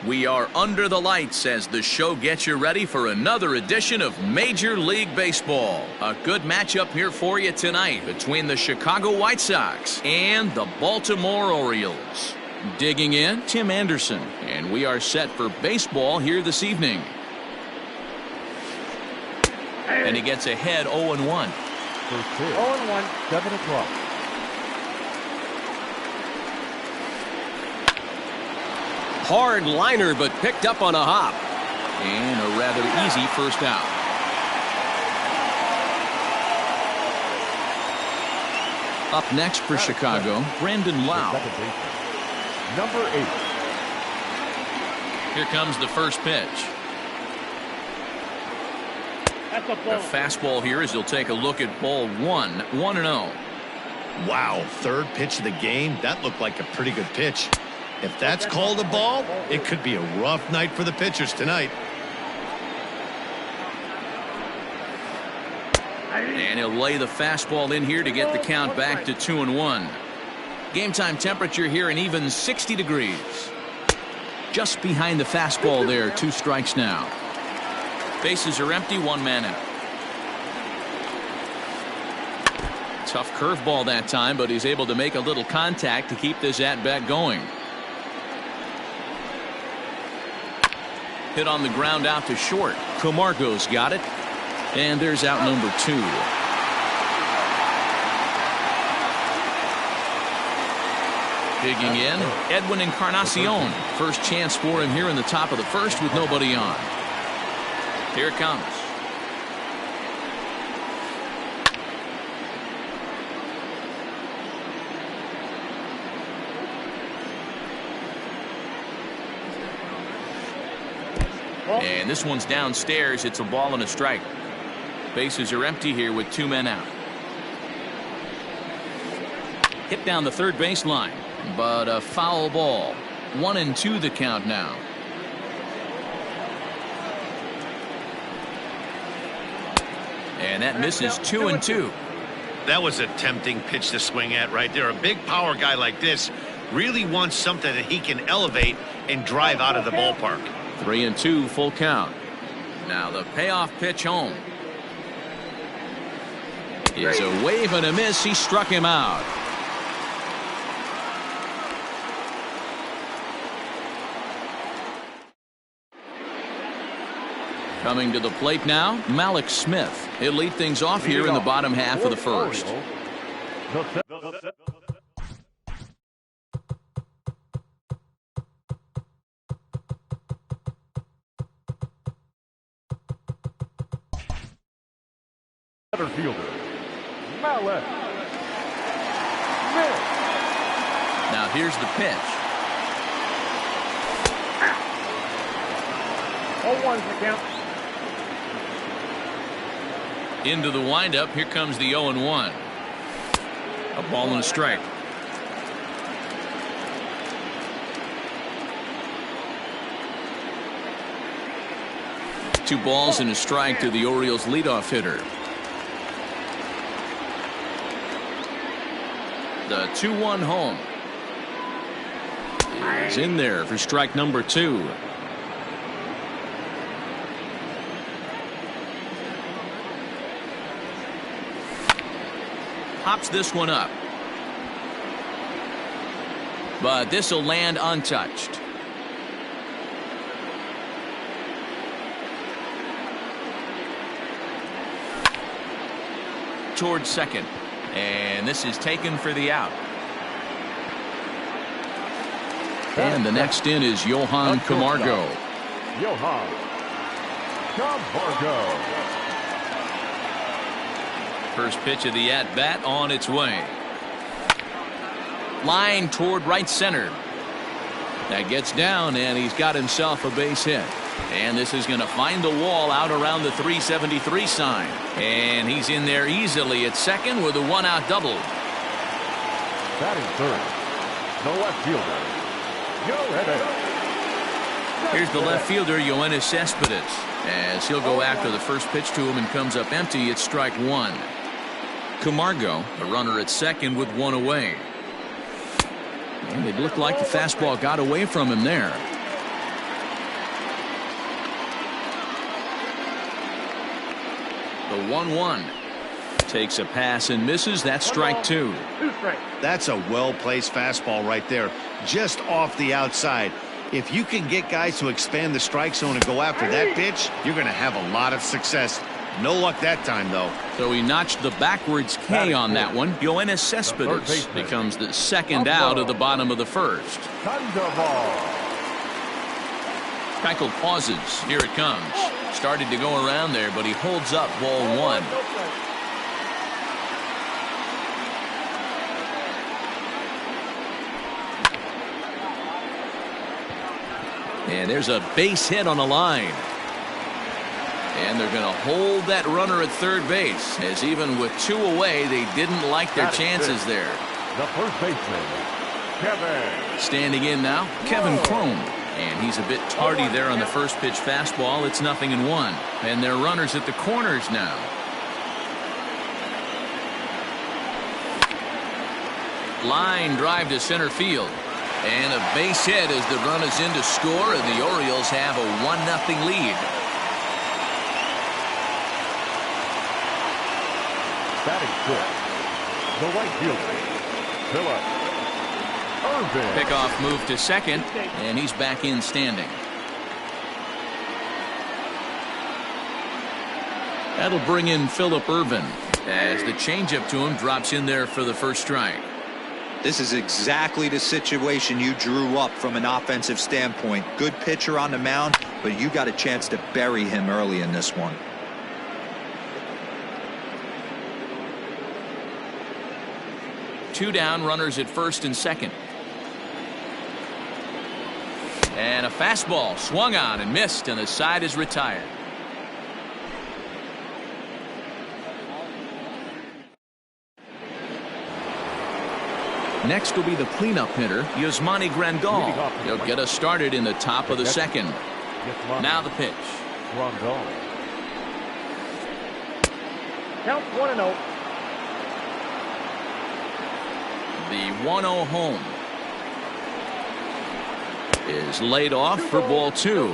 Speaker 1: We are under the lights as the show gets you ready for another edition of Major League Baseball. A good matchup here for you tonight between the Chicago White Sox and the Baltimore Orioles. Digging in, Tim Anderson, and we are set for baseball here this evening. And he gets ahead 0-1.
Speaker 2: First pitch.
Speaker 5: 0-1.
Speaker 2: 7 o'clock.
Speaker 6: Hard liner, but picked up on a hop.
Speaker 1: And a rather easy first out. Up next for Chicago, Brandon Lau.
Speaker 2: Second baseman. Number 8.
Speaker 1: Here comes the first pitch.
Speaker 5: That's a
Speaker 1: The
Speaker 5: ball.
Speaker 1: fastball here as he'll take a look at ball 1, 1-0.
Speaker 3: Wow, third pitch of the game. That looked like a pretty good pitch. If that's called a ball, it could be a rough night for the pitchers tonight.
Speaker 1: And he'll lay the fastball in here to get the count back to 2-1. Game time temperature here an even 60 degrees. Just behind the fastball there, 2 strikes now. Bases are empty, 1 man out. Tough curveball that time, but he's able to make a little contact to keep this at-bat going. Hit on the ground out to short. Camargo's got it. And there's out number 2. Digging in, Edwin Encarnacion. First chance for him here in the top of the first with nobody on. Here it comes. And this one's downstairs. It's a ball and a strike. Bases are empty here with 2 men out. Hit down the third baseline, but a foul ball. 1-2 the count now. And that misses 2-2.
Speaker 3: That was a tempting pitch to swing at right there. A big power guy like this really wants something that he can elevate and drive out of the ballpark.
Speaker 1: 3-2 full count. Now the payoff pitch home. It's a wave and a miss. He struck him out. Coming to the plate now, Malik Smith. He'll lead things off here in the bottom half of the first.
Speaker 2: Center fielder. Malik Smith.
Speaker 1: Now here's the pitch.
Speaker 5: 0-1's the count.
Speaker 1: Into the windup. Here comes the 0-1. A ball and a strike. Two balls and a strike to the Orioles leadoff hitter. The 2-1 home is in there for strike number 2. Pops this one up, but this will land untouched. Towards second, and this is taken for the out. And the next in is Johan Camargo.
Speaker 2: Johan Camargo.
Speaker 1: First pitch of the at-bat on its way. Line toward right center. That gets down, and he's got himself a base hit. And this is going to find the wall out around the 373 sign. And he's in there easily at second with a 1-out double.
Speaker 2: Batting third, the left fielder, Yoenis.
Speaker 1: Here's the left fielder, Yoenis Cespedes. As he'll go after the first pitch to him and comes up empty, it's strike 1. Camargo, a runner at second with 1 away. And it looked like the fastball got away from him there. The 1-1. Takes a pass and misses. That's strike 2.
Speaker 3: That's a well-placed fastball right there, just off the outside. If you can get guys to expand the strike zone and go after that pitch, you're going to have a lot of success. No luck that time, though.
Speaker 1: So he notched the backwards K on that one. Yoenis Cespedes becomes the second out of the bottom of the first. Keuchel pauses. Here it comes. Started to go around there, but he holds up ball 1. And there's a base hit on the line. And they're going to hold that runner at third base, as even with 2 away, they didn't like their chances there.
Speaker 2: The first baseman, Kevin.
Speaker 1: Standing in now, Kevin Chrome. And he's a bit tardy there on the first pitch fastball. It's 0-1. And their runners at the corners now. Line drive to center field. And a base hit as the run is in to score, and the Orioles have a 1-0 lead.
Speaker 2: Batting fifth, the right fielder, Philip Irvin.
Speaker 1: Pickoff move to second, and he's back in standing. That'll bring in Philip Irvin as the changeup to him drops in there for the first strike.
Speaker 4: This is exactly the situation you drew up from an offensive standpoint. Good pitcher on the mound, but you got a chance to bury him early in this one.
Speaker 1: Two down, runners at first and second. And a fastball swung on and missed, and the side is retired. Next will be the cleanup hitter, Yasmani Grandal. He'll get us started in the top of the second. Now the pitch.
Speaker 2: Grandal.
Speaker 5: Count 1-0.
Speaker 1: The 1-0 home is laid off for ball 2.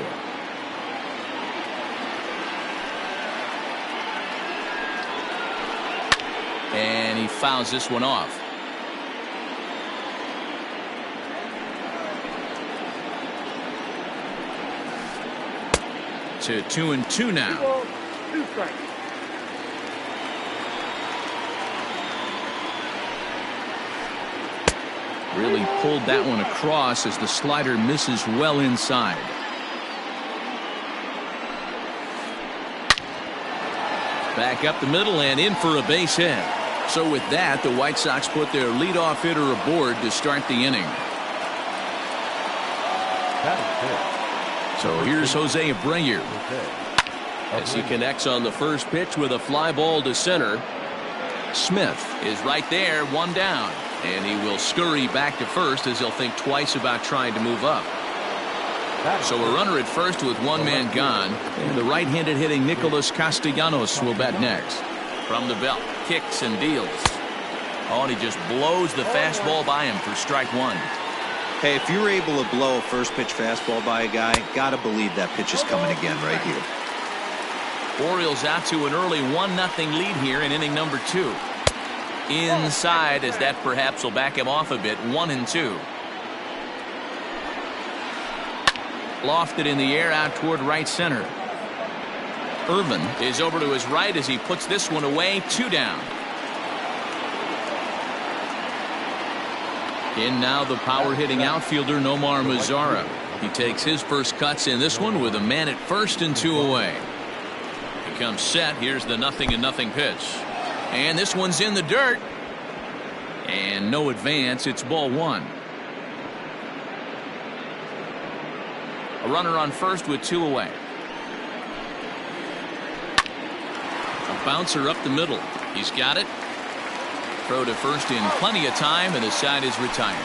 Speaker 1: And he fouls this one off. To 2-2 now.
Speaker 5: 2 strikes.
Speaker 1: Really pulled that one across as the slider misses well inside. Back up the middle and in for a base hit. So with that, the White Sox put their leadoff hitter aboard to start the inning. So here's Jose Abreu as he connects on the first pitch with a fly ball to center. Smith is right there, 1 down. And he will scurry back to first as he'll think twice about trying to move up. So a runner at first with 1 man gone. And the right-handed hitting Nicholas Castellanos will bat next. From the belt, kicks and deals. Oh, and he just blows the fastball by him for strike 1.
Speaker 4: Hey, if you're able to blow a first pitch fastball by a guy, gotta believe that pitch is coming again right here.
Speaker 1: Orioles out to an early 1-0 lead here in inning number 2. Inside, as that perhaps will back him off a bit. 1-2. Lofted in the air out toward right center. Irvin is over to his right as he puts this one away. 2 down. In now the power hitting outfielder Nomar Mazara. He takes his first cuts in this one with a man at first and 2 away. He comes set. Here's the 0-0 pitch. And this one's in the dirt. And no advance. It's ball 1. A runner on first with 2 away. A bouncer up the middle. He's got it. Throw to first in plenty of time, and the side is retired.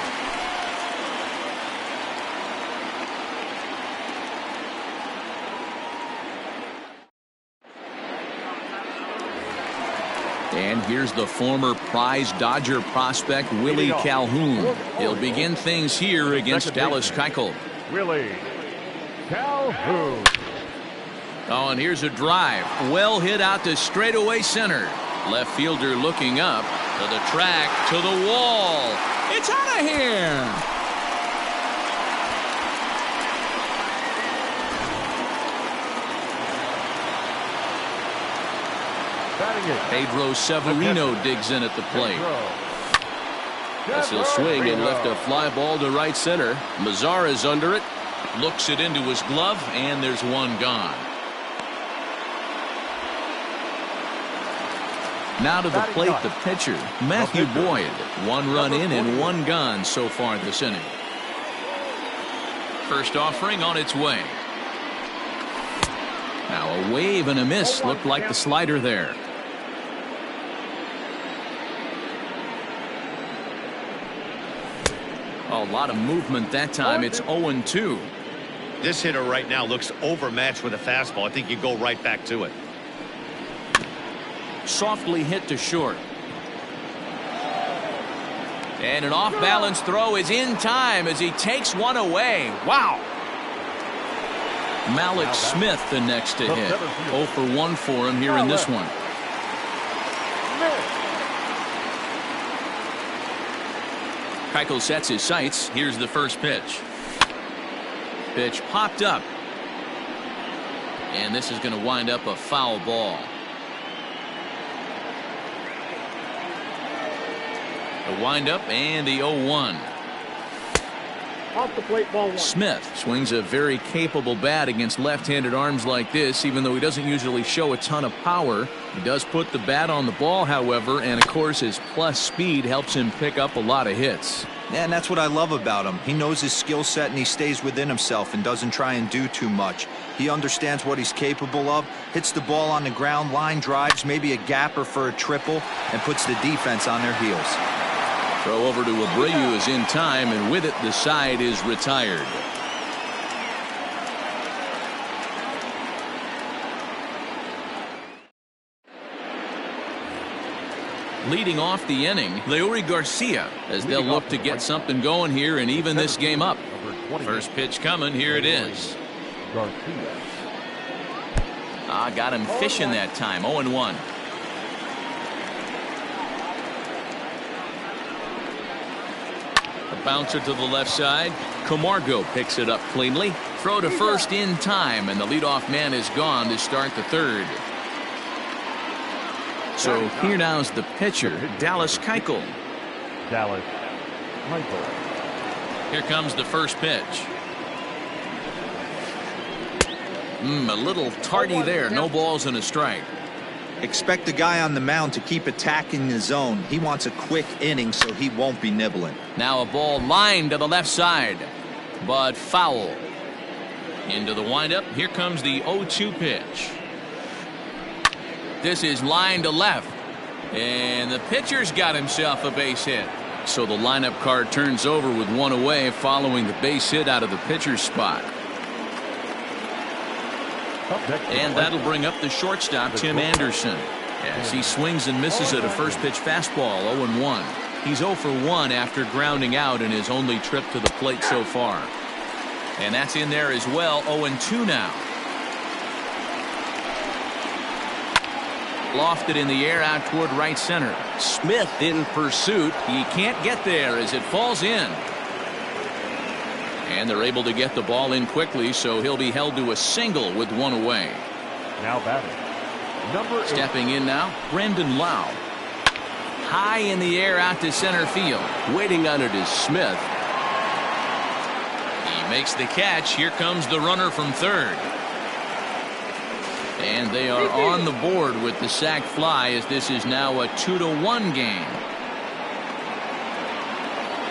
Speaker 1: And here's the former prize Dodger prospect Willie Calhoun. He'll begin things here against Dallas Keuchel.
Speaker 2: Willie Calhoun.
Speaker 1: Oh, and here's a drive. Well hit out to straightaway center. Left fielder looking up to the track, to the wall. It's out of here. Pedro Severino digs in at the plate.
Speaker 6: As he'll swing and lift a fly ball to right center. Mazara's under it.
Speaker 1: Looks it into his glove, and there's one gone. Now to the plate, the pitcher, Matthew Boyd. 1 run in and 1 gone so far this inning. First offering on its way. Now a wave and a miss. Looked like the slider there. A lot of movement that time. It's 0-2.
Speaker 3: This hitter right now looks overmatched with a fastball. I think you go right back to it.
Speaker 1: Softly hit to short. And an off-balance throw is in time as he takes one away. Wow. Malik Smith the next to hit. 0 for 1 for him here in this one. Keuchel sets his sights. Here's the first pitch. Pitch popped up. And this is going to wind up a foul ball. The windup and the 0-1.
Speaker 5: Off the plate, ball 1.
Speaker 1: Smith swings a very capable bat against left-handed arms like this, even though he doesn't usually show a ton of power. He does put the bat on the ball, however, and of course his plus speed helps him pick up a lot of hits.
Speaker 4: Yeah, and that's what I love about him. He knows his skill set and he stays within himself and doesn't try and do too much. He understands what he's capable of, hits the ball on the ground, line drives, maybe a gapper for a triple, and puts the defense on their heels.
Speaker 1: Throw over to Abreu is in time, and with it the side is retired. Leading off the inning, Leury Garcia, as they'll look to get something going here and even this game up. First pitch coming, here it is. Got him fishing that time. 0-1. A bouncer to the left side. Camargo picks it up cleanly. Throw to first in time, and the leadoff man is gone to start the third. So here now's the pitcher, Dallas Keuchel. Here comes the first pitch. A little tardy there. No balls and a strike.
Speaker 4: Expect the guy on the mound to keep attacking the zone. He wants a quick inning, so he won't be nibbling.
Speaker 1: Now a ball lined to the left side, but foul. Into the windup. Here comes the 0-2 pitch. This is line to left, and the pitcher's got himself a base hit. So the lineup card turns over with one away following the base hit out of the pitcher's spot. And that'll bring up the shortstop, Tim Anderson, as he swings and misses at a first pitch fastball. 0-1. He's 0 for 1 after grounding out in his only trip to the plate so far. And that's in there as well. 0-2 now. Lofted in the air out toward right center. Smith in pursuit. He can't get there as it falls in. And they're able to get the ball in quickly, so he'll be held to a single with one away.
Speaker 2: Now batting, number 8.
Speaker 1: Stepping in now, Brandon Lau. High in the air out to center field.
Speaker 6: Waiting on it is Smith.
Speaker 1: He makes the catch. Here comes the runner from third. And they are on the board with the sac fly, as this is now a 2-1 game.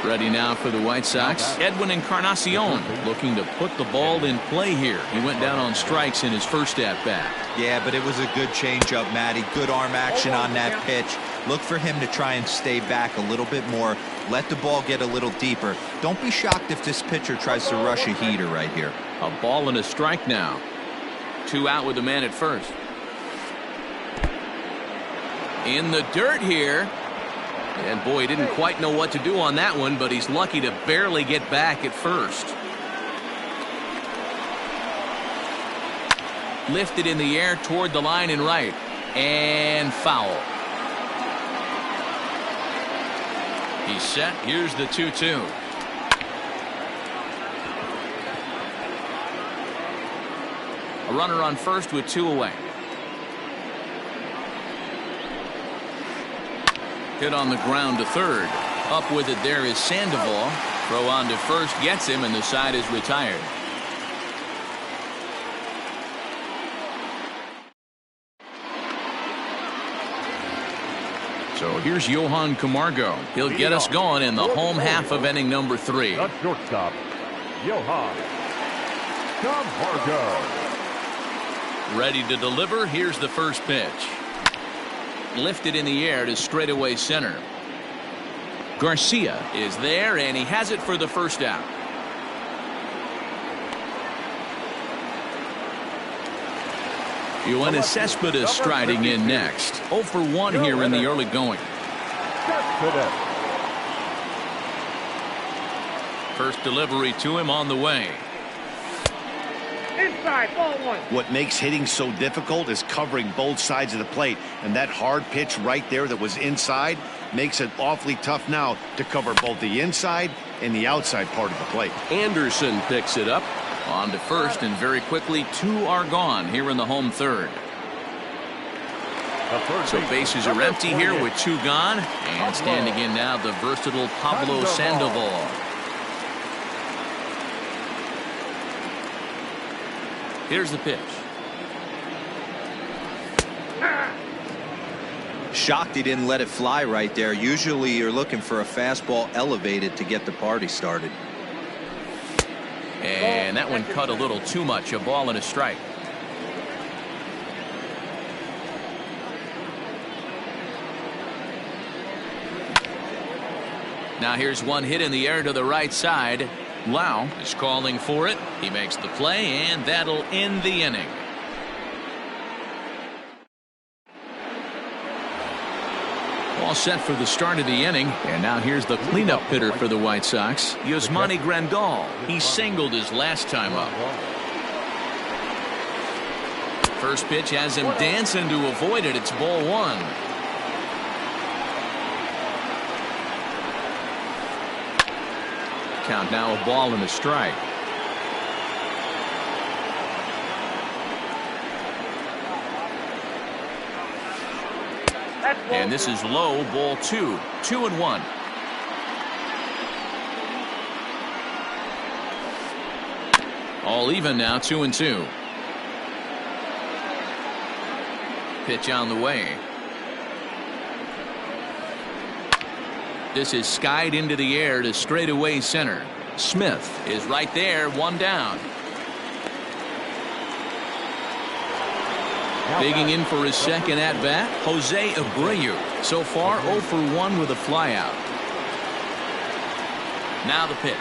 Speaker 1: Ready now for the White Sox. Edwin Encarnacion looking to put the ball in play here. He went down on strikes in his first at bat.
Speaker 4: Yeah, but it was a good changeup, Matty. Good arm action on that pitch. Look for him to try and stay back a little bit more. Let the ball get a little deeper. Don't be shocked if this pitcher tries to rush a heater right here.
Speaker 1: A ball and a strike now. 2 out with the man at first. In the dirt here. And boy, he didn't quite know what to do on that one, but he's lucky to barely get back at first. Lifted in the air toward the line and right. And foul. He's set. Here's the 2-2. A runner on first with 2 away. Hit on the ground to third. Up with it there is Sandoval. Throw on to first gets him, and the side is retired. So here's Johan Camargo. He'll get us going in the home half of inning number 3.
Speaker 2: The shortstop, Johan Camargo.
Speaker 1: Ready to deliver. Here's the first pitch. Lifted in the air to straightaway center. Garcia is there, and he has it for the first out. Yoenis Cespedes striding in next. 0 for 1 here in the early going. First delivery to him on the way.
Speaker 5: Inside, ball 1.
Speaker 3: What makes hitting so difficult is covering both sides of the plate, and that hard pitch right there that was inside makes it awfully tough now to cover both the inside and the outside part of the plate.
Speaker 6: Anderson picks it up.
Speaker 1: On to first, and very quickly 2 are gone here in the home third. So bases are empty here with 2 gone, and standing in now the versatile Pablo Sandoval. Here's the pitch.
Speaker 4: Shocked he didn't let it fly right there. Usually you're looking for a fastball elevated to get the party started.
Speaker 1: And that one cut a little too much. A ball and a strike. Now here's one hit in the air to the right side. Lau is calling for it. He makes the play, and that'll end the inning. All set for the start of the inning, and now here's the cleanup hitter for the White Sox, Yasmani Grandal. He singled his last time up. First pitch has him dancing to avoid it. It's ball 1. Count now a ball and a strike. And this is low, ball 2. 2-1. All even now, 2-2. Pitch on the way. This is skied into the air to straightaway center. Smith is right there, 1 down. Digging in for his second at-bat, Jose Abreu. So far, 0 for 1 with a flyout. Now the pitch.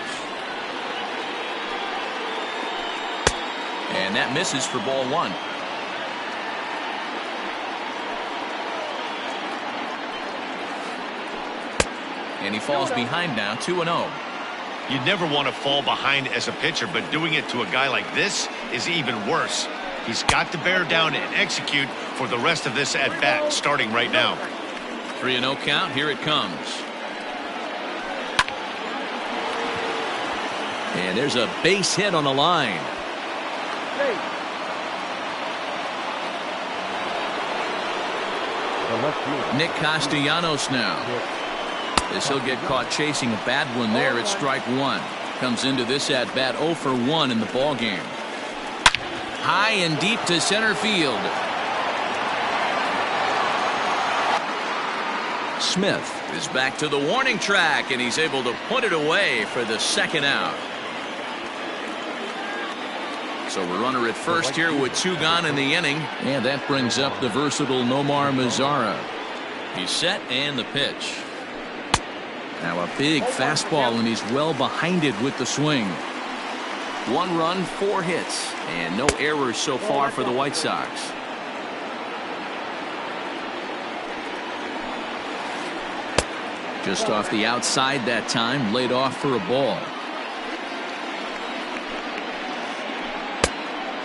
Speaker 1: And that misses for ball 1. And he falls behind now, 2-0.
Speaker 3: You never want to fall behind as a pitcher, but doing it to a guy like this is even worse. He's got to bear down and execute for the rest of this at-bat, starting right now.
Speaker 1: 3-0 count. Here it comes. And there's a base hit on the line. Nick Castellanos now. As he'll get caught chasing a bad one there at strike 1. Comes into this at-bat 0 for 1 in the ball game. High and deep to center field. Smith is back to the warning track, and he's able to put it away for the second out. So a runner at first here with 2 gone in the inning, and that brings up the versatile Nomar Mazara. He's set, and the pitch. Now a big fastball, and he's well behind it with the swing. 1 run, 4 hits, and no errors so far for the White Sox. Just off the outside that time, laid off for a ball.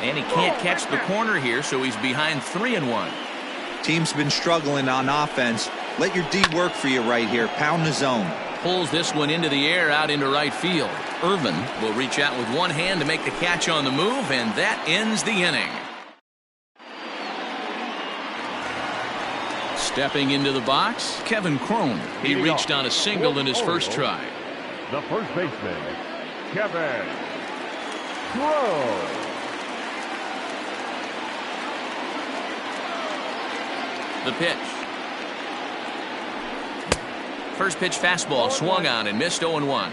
Speaker 1: And he can't catch the corner here, so he's behind 3-1.
Speaker 4: Team's been struggling on offense. Let your D work for you right here. Pound the zone.
Speaker 1: Pulls this one into the air out into right field. Irvin will reach out with one hand to make the catch on the move, and that ends the inning. Stepping into the box, Kevin Crone. He reached on a single in his first try.
Speaker 2: The first baseman, Kevin Crone.
Speaker 1: The pitch. First pitch fastball swung on and missed 0-1.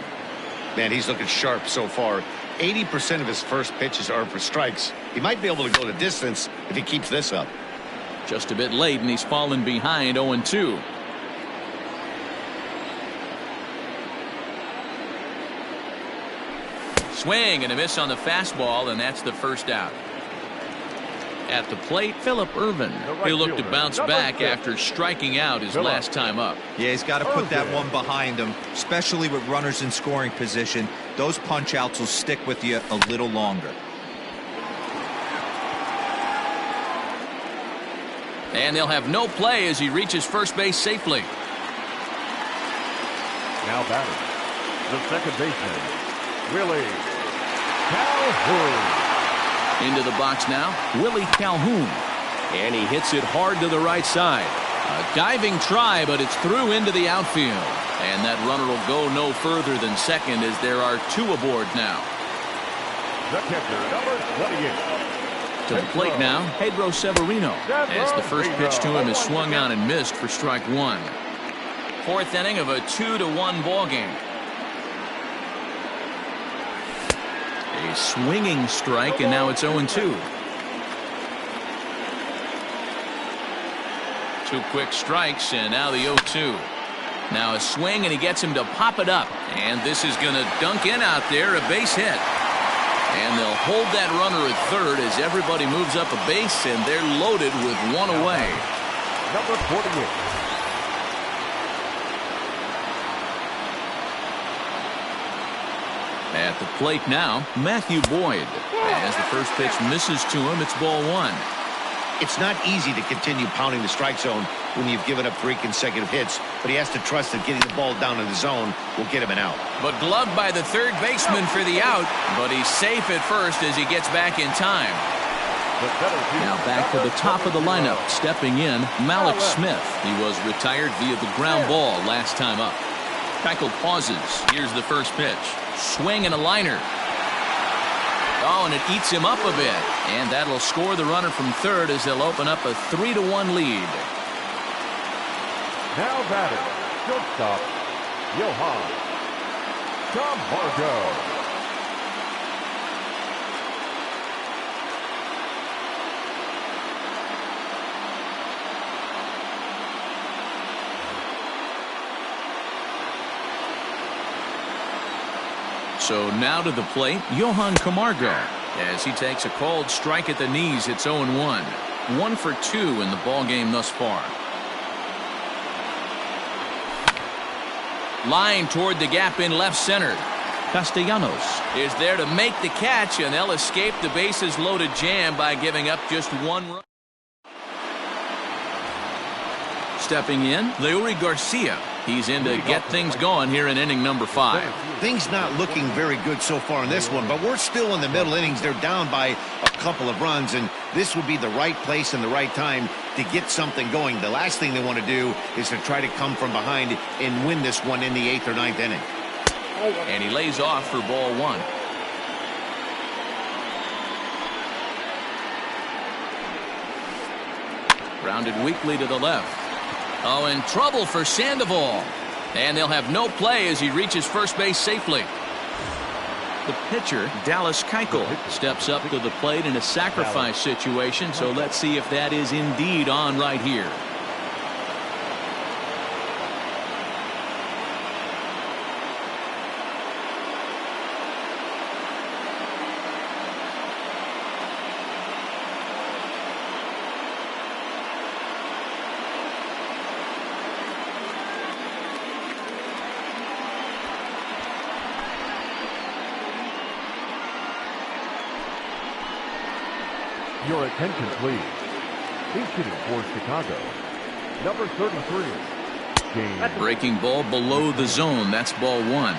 Speaker 3: Man, he's looking sharp so far. 80% of his first pitches are for strikes. He might be able to go the distance if he keeps this up.
Speaker 1: Just a bit late, and he's fallen behind 0-2. Swing and a miss on the fastball, and that's the first out. At the plate, Phillip Irvin. He'll look to bounce back after striking out his last time up.
Speaker 4: Yeah, he's got to put that one behind him, especially with runners in scoring position. Those punch outs will stick with you a little longer.
Speaker 1: And they'll have no play as he reaches first base safely.
Speaker 2: Now batting, the second baseman, Willie Calhoun.
Speaker 1: Into the box now, Willie Calhoun.
Speaker 6: And he hits it hard to the right side.
Speaker 1: A diving try, but it's through into the outfield. And that runner will go no further than second as there are two aboard now.
Speaker 2: The catcher, number 28.
Speaker 1: To the plate now, Pedro Severino. As the first pitch to him is swung on and missed for strike one. Fourth inning of a 2-1 ball game. A swinging strike, and now it's 0-2. Two quick strikes, and now the 0-2. Now a swing, and he gets him to pop it up. And this is going to dunk in out there, a base hit. And they'll hold that runner at third as everybody moves up a base, and they're loaded with one away.
Speaker 2: Number 48.
Speaker 1: At the plate now, Matthew Boyd. As the first pitch misses to him, it's ball one.
Speaker 3: It's not easy to continue pounding the strike zone when you've given up 3 consecutive hits, but he has to trust that getting the ball down in the zone will get him an out.
Speaker 1: But gloved by the third baseman for the out, but he's safe at first as he gets back in time. Now back to the top of the lineup, stepping in, Malik Smith. He was retired via the ground ball last time up. Keuchel pauses. Here's the first pitch. Swing and a liner. Oh, and it eats him up a bit. And that'll score the runner from third as they'll open up a 3-1 lead.
Speaker 2: Now batting, shortstop, Johan Camargo.
Speaker 1: So now to the plate, Johan Camargo. As he takes a called strike at the knees, it's 0-1. 1 for 2 in the ball game thus far. Line toward the gap in left center. Castellanos is there to make the catch, and they'll escape the bases loaded jam by giving up just 1 run. Stepping in, Leury Garcia. He's in to get things going here in inning number 5.
Speaker 3: Things not looking very good so far in this one, but we're still in the middle innings. They're down by a couple of runs, and this would be the right place and the right time to get something going. The last thing they want to do is to try to come from behind and win this one in the 8th or 9th inning.
Speaker 1: And he lays off for ball 1. Grounded weakly to the left. Oh, in trouble for Sandoval. And they'll have no play as he reaches first base safely. The pitcher, Dallas Keuchel, steps up to the plate in a sacrifice situation, so let's see if that is indeed on right here.
Speaker 2: Your attention, please. He's hitting for Chicago. Number 33. Game.
Speaker 1: Breaking ball below the zone. That's ball one.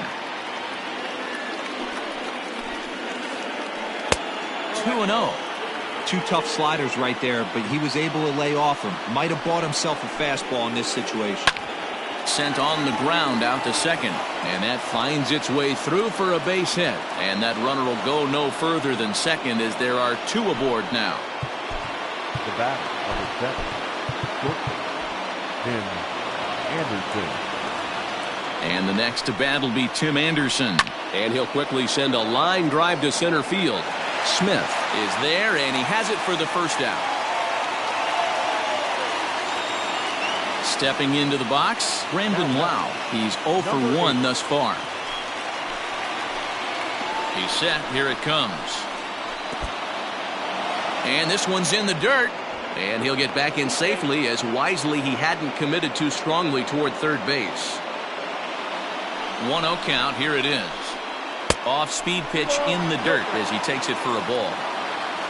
Speaker 1: 2-0.
Speaker 4: Two tough sliders right there, but he was able to lay off him. Might have bought himself a fastball in this situation.
Speaker 1: Sent on the ground out to second, and that finds its way through for a base hit, and that runner will go no further than second as there are two aboard now.
Speaker 2: The batter, number 7, shortstop, Tim Anderson.
Speaker 1: And the next to bat will be Tim Anderson,
Speaker 6: And he'll quickly send a line drive to center field.
Speaker 1: Smith is there, and he has it for the first out. Stepping into the box, Brandon Lau. He's 0 for 1 thus far. He's set. Here it comes. And this one's in the dirt. And he'll get back in safely, as wisely he hadn't committed too strongly toward third base. 1-0 count. Here it is. Off-speed pitch in the dirt as he takes it for a ball.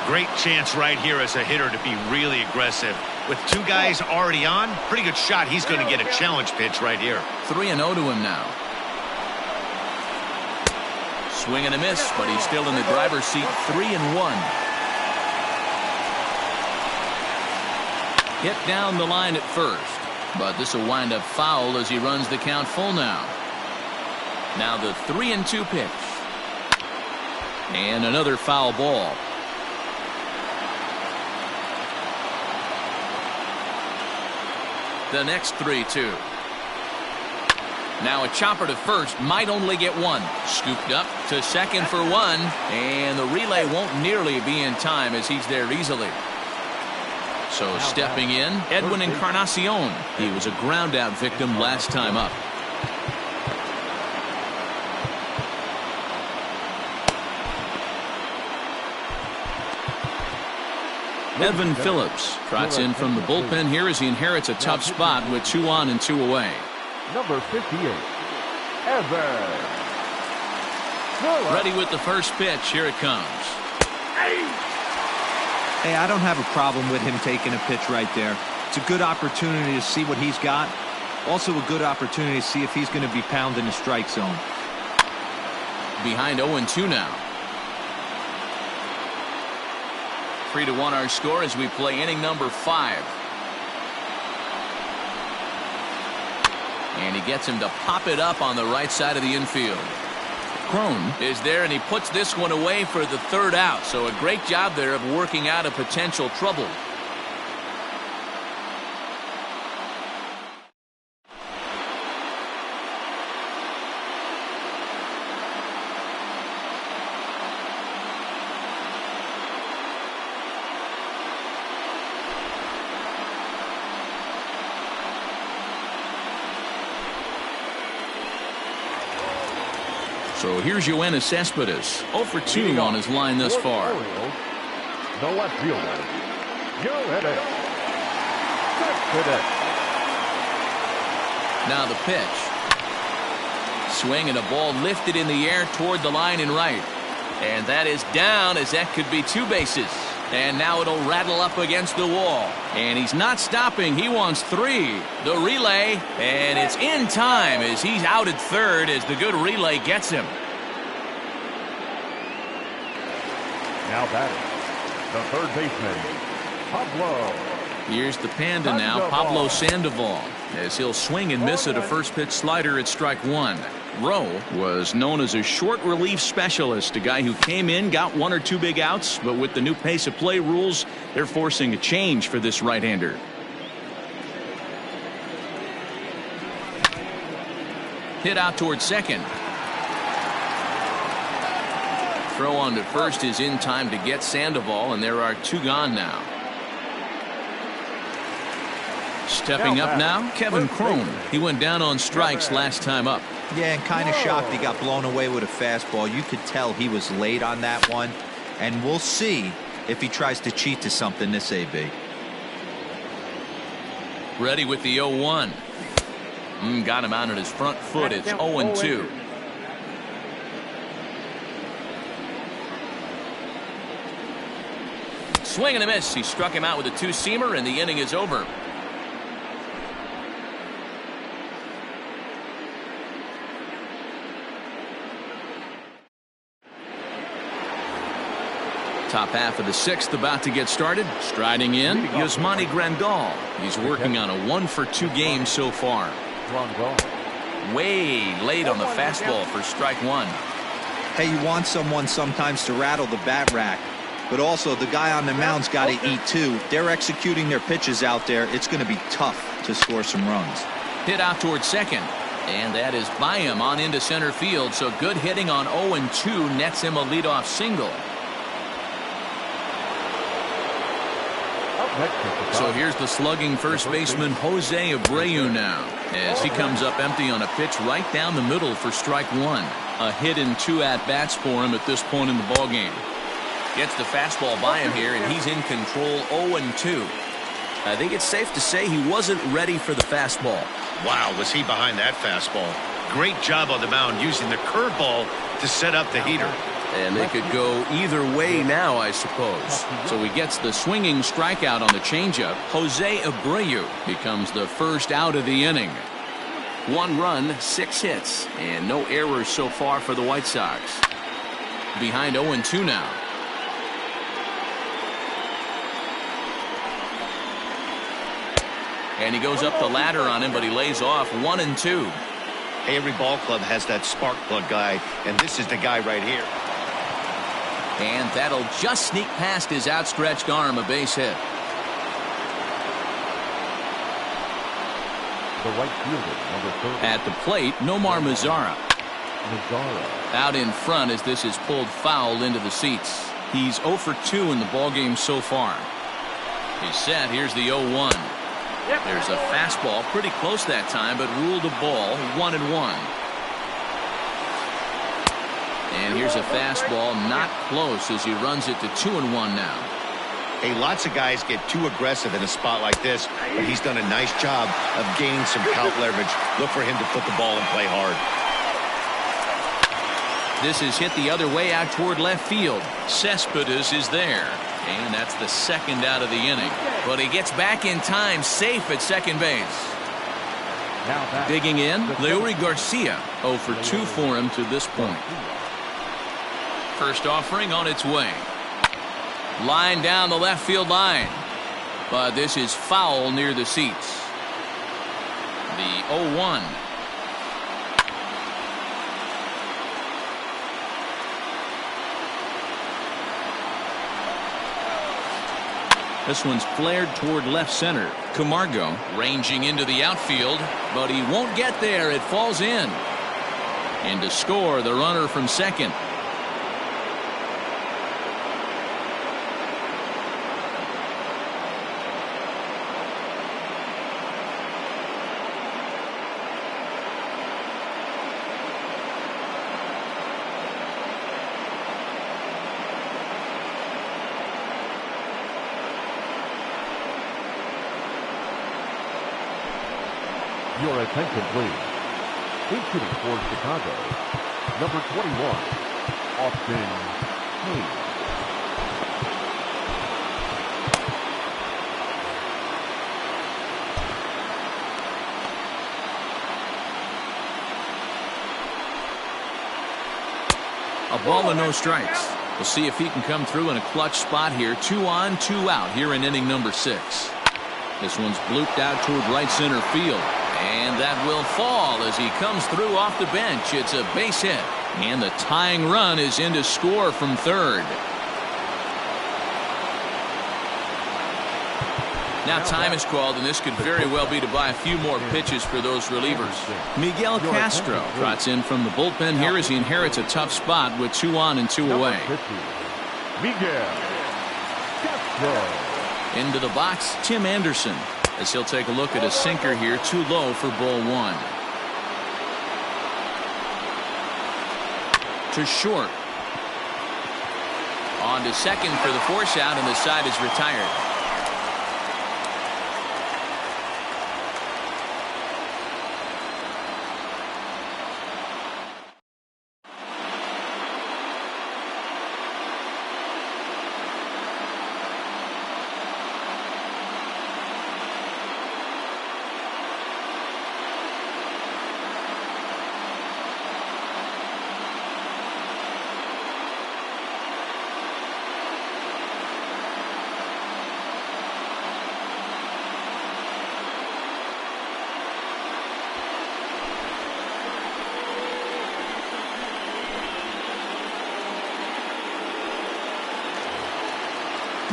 Speaker 3: Great chance right here as a hitter to be really aggressive. With two guys already on, pretty good shot. He's going to get a challenge pitch right here.
Speaker 1: 3-0 to him now. Swing and a miss, but he's still in the driver's seat. 3-1. Hit down the line at first, but this will wind up foul as he runs the count full now. Now the 3-2 pitch. And another foul ball. The next 3-2. Now a chopper to first, might only get one. Scooped up to second for one, and the relay won't nearly be in time as he's there easily. So stepping in, Edwin Encarnacion. He was a ground out victim last time up. Evan Phillips trots in from the bullpen here as he inherits a tough spot with 2 on and 2 away.
Speaker 2: Number 58, Evan.
Speaker 1: Ready with the first pitch. Here it comes.
Speaker 4: Hey, I don't have a problem with him taking a pitch right there. It's a good opportunity to see what he's got. Also a good opportunity to see if he's going to be pounding the strike zone.
Speaker 1: Behind 0-2 now. 3-1 our score as we play inning number 5. And he gets him to pop it up on the right side of the infield. Crone is there, and he puts this one away for the third out. So a great job there of working out a potential trouble. So here's Yoenis Cespedes, 0 for 2 on his line thus far.
Speaker 2: The left fielder, Yoenis Cespedes.
Speaker 1: Now the pitch. Swing and a ball lifted in the air toward the line and right. And that is down, as that could be 2 bases. And now it'll rattle up against the wall. And he's not stopping. He wants 3. The relay, and it's in time as he's out at third as the good relay gets him.
Speaker 2: Now batting, the third baseman, Pablo.
Speaker 1: Here's the Panda now, Pablo Sandoval, as he'll swing and miss at a first pitch slider at strike 1. Rowe was known as a short relief specialist, a guy who came in, got 1 or 2 big outs, but with the new pace of play rules, they're forcing a change for this right-hander. Hit out towards second. Throw on to first is in time to get Sandoval, and there are 2 gone now. Stepping up now, Kevin Crone. He went down on strikes last time up.
Speaker 4: Yeah, and kind of shocked he got blown away with a fastball. You could tell he was late on that one, and we'll see if he tries to cheat to something this AB.
Speaker 1: Ready with the 0-1. Got him out on his front foot. It's 0-2. Swing and a miss. He struck him out with a two-seamer, and the inning is over. Top half of the sixth about to get started. Striding in, Yasmani Grandal. He's working on a 1-for-2 game so far. Way late on the fastball for strike one.
Speaker 4: Hey, you want someone sometimes to rattle the bat rack, but also the guy on the mound's got to eat too. They're executing their pitches out there. It's going to be tough to score some runs.
Speaker 1: Hit out towards second, and that is by him on into center field. So good hitting on 0-2 nets him a leadoff single. So here's the slugging first baseman Jose Abreu now, as he comes up empty on a pitch right down the middle for strike one. A hit and 2 at-bats for him at this point in the ballgame. Gets the fastball by him here, and he's in control. 0-2. I think it's safe to say he wasn't ready for the fastball.
Speaker 3: Wow, was he behind that fastball. Great job on the mound using the curveball to set up the heater.
Speaker 6: And they could go either way now, I suppose.
Speaker 1: So he gets the swinging strikeout on the changeup. Jose Abreu becomes the first out of the inning. 1 run, 6 hits, and no errors so far for the White Sox. Behind 0-2 now. And he goes up the ladder on him, but he lays off. 1-2.
Speaker 3: Hey, every ball club has that spark plug guy, and this is the guy right here.
Speaker 1: And that'll just sneak past his outstretched arm, a base hit.
Speaker 2: The right fielder, number 30.
Speaker 1: At the plate, Nomar Mazara. Out in front as this is pulled foul into the seats. He's 0-for-2 in the ballgame so far. He's set. Here's the 0-1. There's a fastball pretty close that time, but ruled a ball. 1-1. And here's a fastball not close as he runs it to 2-1 now.
Speaker 3: Hey, lots of guys get too aggressive in a spot like this, but he's done a nice job of gaining some count leverage. Look for him to put the ball and play hard.
Speaker 1: This is hit the other way out toward left field. Cespedes is there. And that's the second out of the inning. But he gets back in time, safe at second base. Digging in, Leury Garcia. 0-for-2 for him to this point. First offering on its way. Line down the left field line. But this is foul near the seats. The 0-1. This one's flared toward left center. Camargo ranging into the outfield, but he won't get there. It falls in. And to score, the runner from second.
Speaker 2: Your attention, please. Hitting for Chicago, number 21, Austin Hayes.
Speaker 1: A ball and no strikes. We'll see if he can come through in a clutch spot here. 2 on, 2 out here in inning number 6. This one's blooped out toward right center field. And that will fall as he comes through off the bench. It's a base hit. And the tying run is in to score from third. Now time is called, and this could very well be to buy a few more pitches for those relievers. Miguel Castro trots in from the bullpen here as he inherits a tough spot with 2 on and 2 away.
Speaker 2: Miguel Castro. Into the box, Tim Anderson, as he'll take a look at a sinker here, too low for ball 1. To short. On to second for the force out, and the side is retired.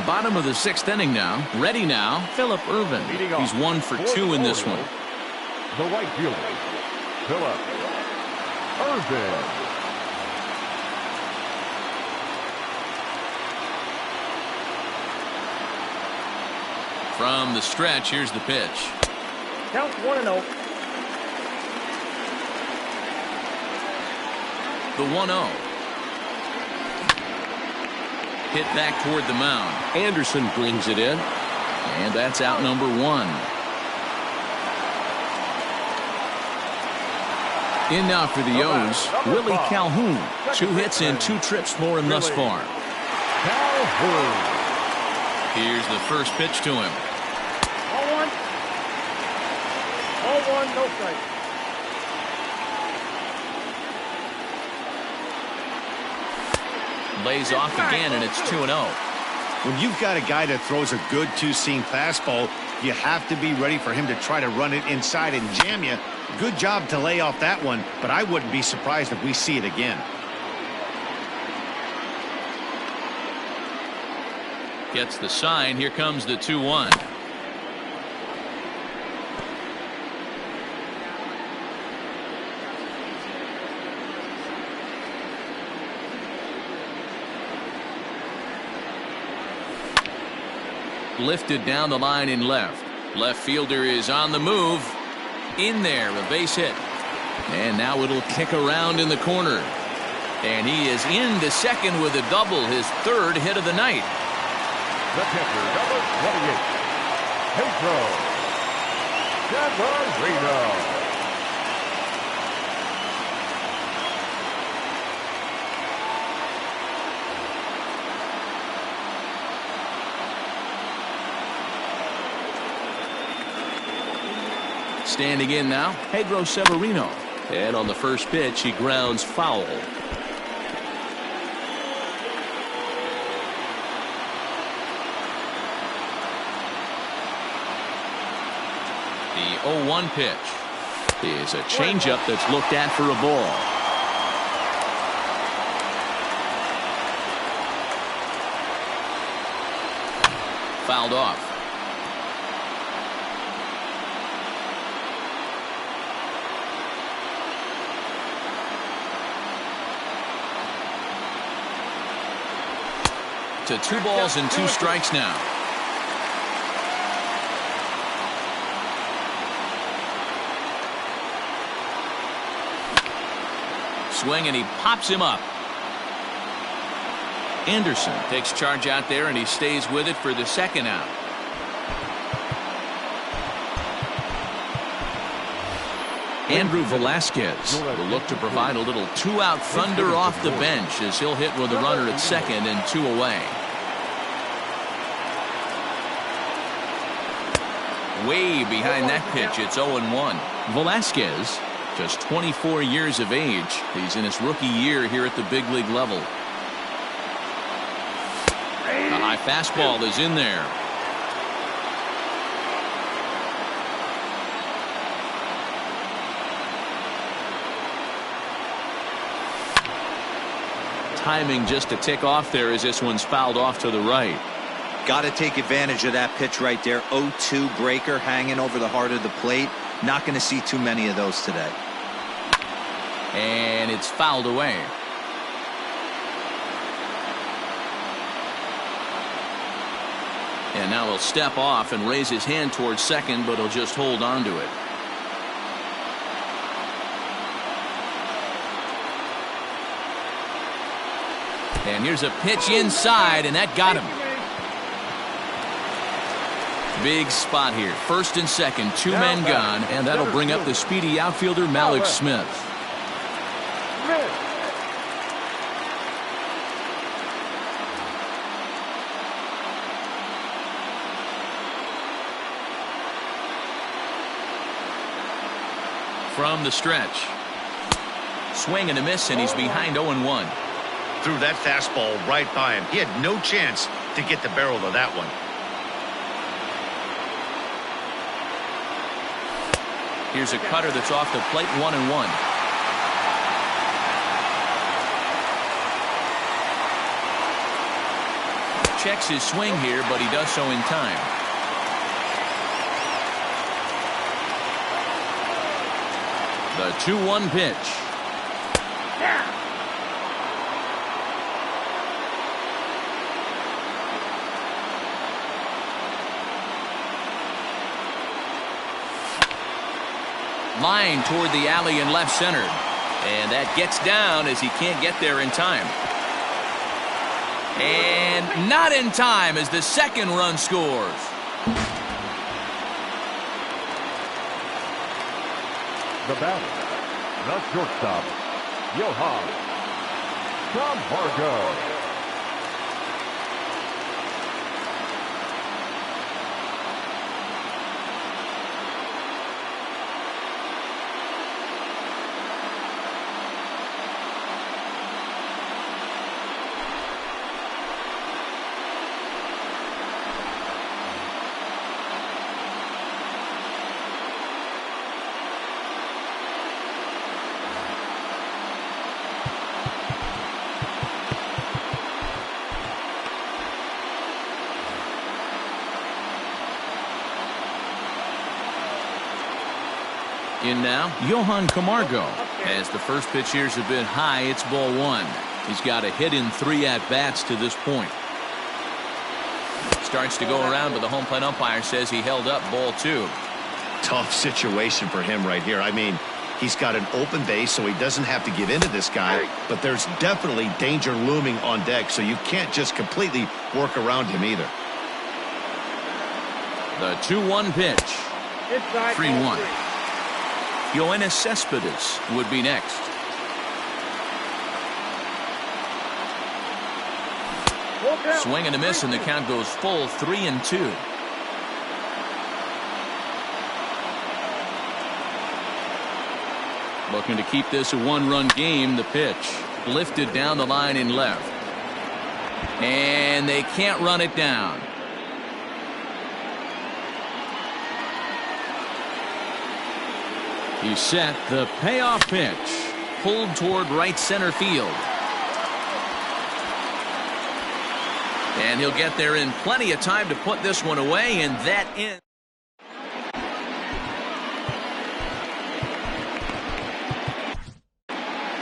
Speaker 1: Bottom of the 6th inning now. Ready now, Phillip Ervin. He's 1 for 2 in this one.
Speaker 2: The right fielder, Phillip Ervin.
Speaker 1: From the stretch, here's the pitch.
Speaker 5: Count 1-0.
Speaker 1: The 1-0. Hit back toward the mound.
Speaker 6: Anderson brings it in.
Speaker 1: And that's out number 1. In now for the O's, Willie Calhoun. 2 hits and 2 trips for him thus far.
Speaker 2: Calhoun.
Speaker 1: Here's the first pitch to him.
Speaker 5: 0-1. 0-1, no strike.
Speaker 1: Lays off again, and it's 2-0.
Speaker 3: When you've got a guy that throws a good two-seam fastball, you have to be ready for him to try to run it inside and jam you. Good job to lay off that one, but I wouldn't be surprised if we see it again.
Speaker 1: Gets the sign. Here comes the 2-1. Lifted down the line in left. Left fielder is on the move. In there, a base hit. And now it'll kick around in the corner. And he is into second with a double, his 3rd hit of the night.
Speaker 2: The catcher, number 28, Pedro Severino.
Speaker 1: Standing in now, Pedro Severino.
Speaker 6: And on the first pitch, he grounds foul.
Speaker 1: The 0-1 pitch is a changeup that's looked at for a ball. Fouled off. To 2 balls and 2 strikes now. Swing, and he pops him up. Anderson takes charge out there, and he stays with it for the 2nd out. Andrew Velasquez will look to provide a little 2-out thunder off the bench as he'll hit with a runner at 2nd and 2 away. Way behind that pitch, it's 0-1. Velasquez, just 24 years of age. He's in his rookie year here at the big league level. A high fastball is in there. Timing just a tick off there as this one's fouled off to the right.
Speaker 4: Got to take advantage of that pitch right there. 0-2 breaker hanging over the heart of the plate. Not going to see too many of those today.
Speaker 1: And it's fouled away. And now he'll step off and raise his hand towards second, but he'll just hold on to it. And here's a pitch inside, and that got him. Big spot here. 1st and 2nd, 2 men gone, and that'll bring up the speedy outfielder Malik Smith. From the stretch. Swing and a miss, and he's behind 0-1.
Speaker 3: Threw that fastball right by him. He had no chance to get the barrel of that one.
Speaker 1: Here's a cutter that's off the plate, 1-1. checks his swing here, but he does so in time. The 2-1 pitch. Line toward the alley in left center. And that gets down as he can't get there in time. And not in time as the second run scores.
Speaker 2: The batter, the shortstop, Johan Camargo.
Speaker 1: In now, Johan Camargo. As the first pitch here is a bit high, it's ball 1. He's got a hit in 3 at-bats to this point. Starts to go around, but the home plate umpire says he held up ball 2.
Speaker 3: Tough situation for him right here. I mean, he's got an open base, so he doesn't have to give in to this guy, but there's definitely danger looming on deck, so you can't just completely work around him either.
Speaker 1: The 2-1 pitch. 3-1.
Speaker 5: 3-1.
Speaker 1: Yoenis Cespedes would be next. Swing and a miss, and the count goes full 3-2. Looking to keep this a 1-run game. The pitch lifted down the line in left. And they can't run it down. He's set. The payoff pitch pulled toward right center field. And he'll get there in plenty of time to put this one away, and that ends.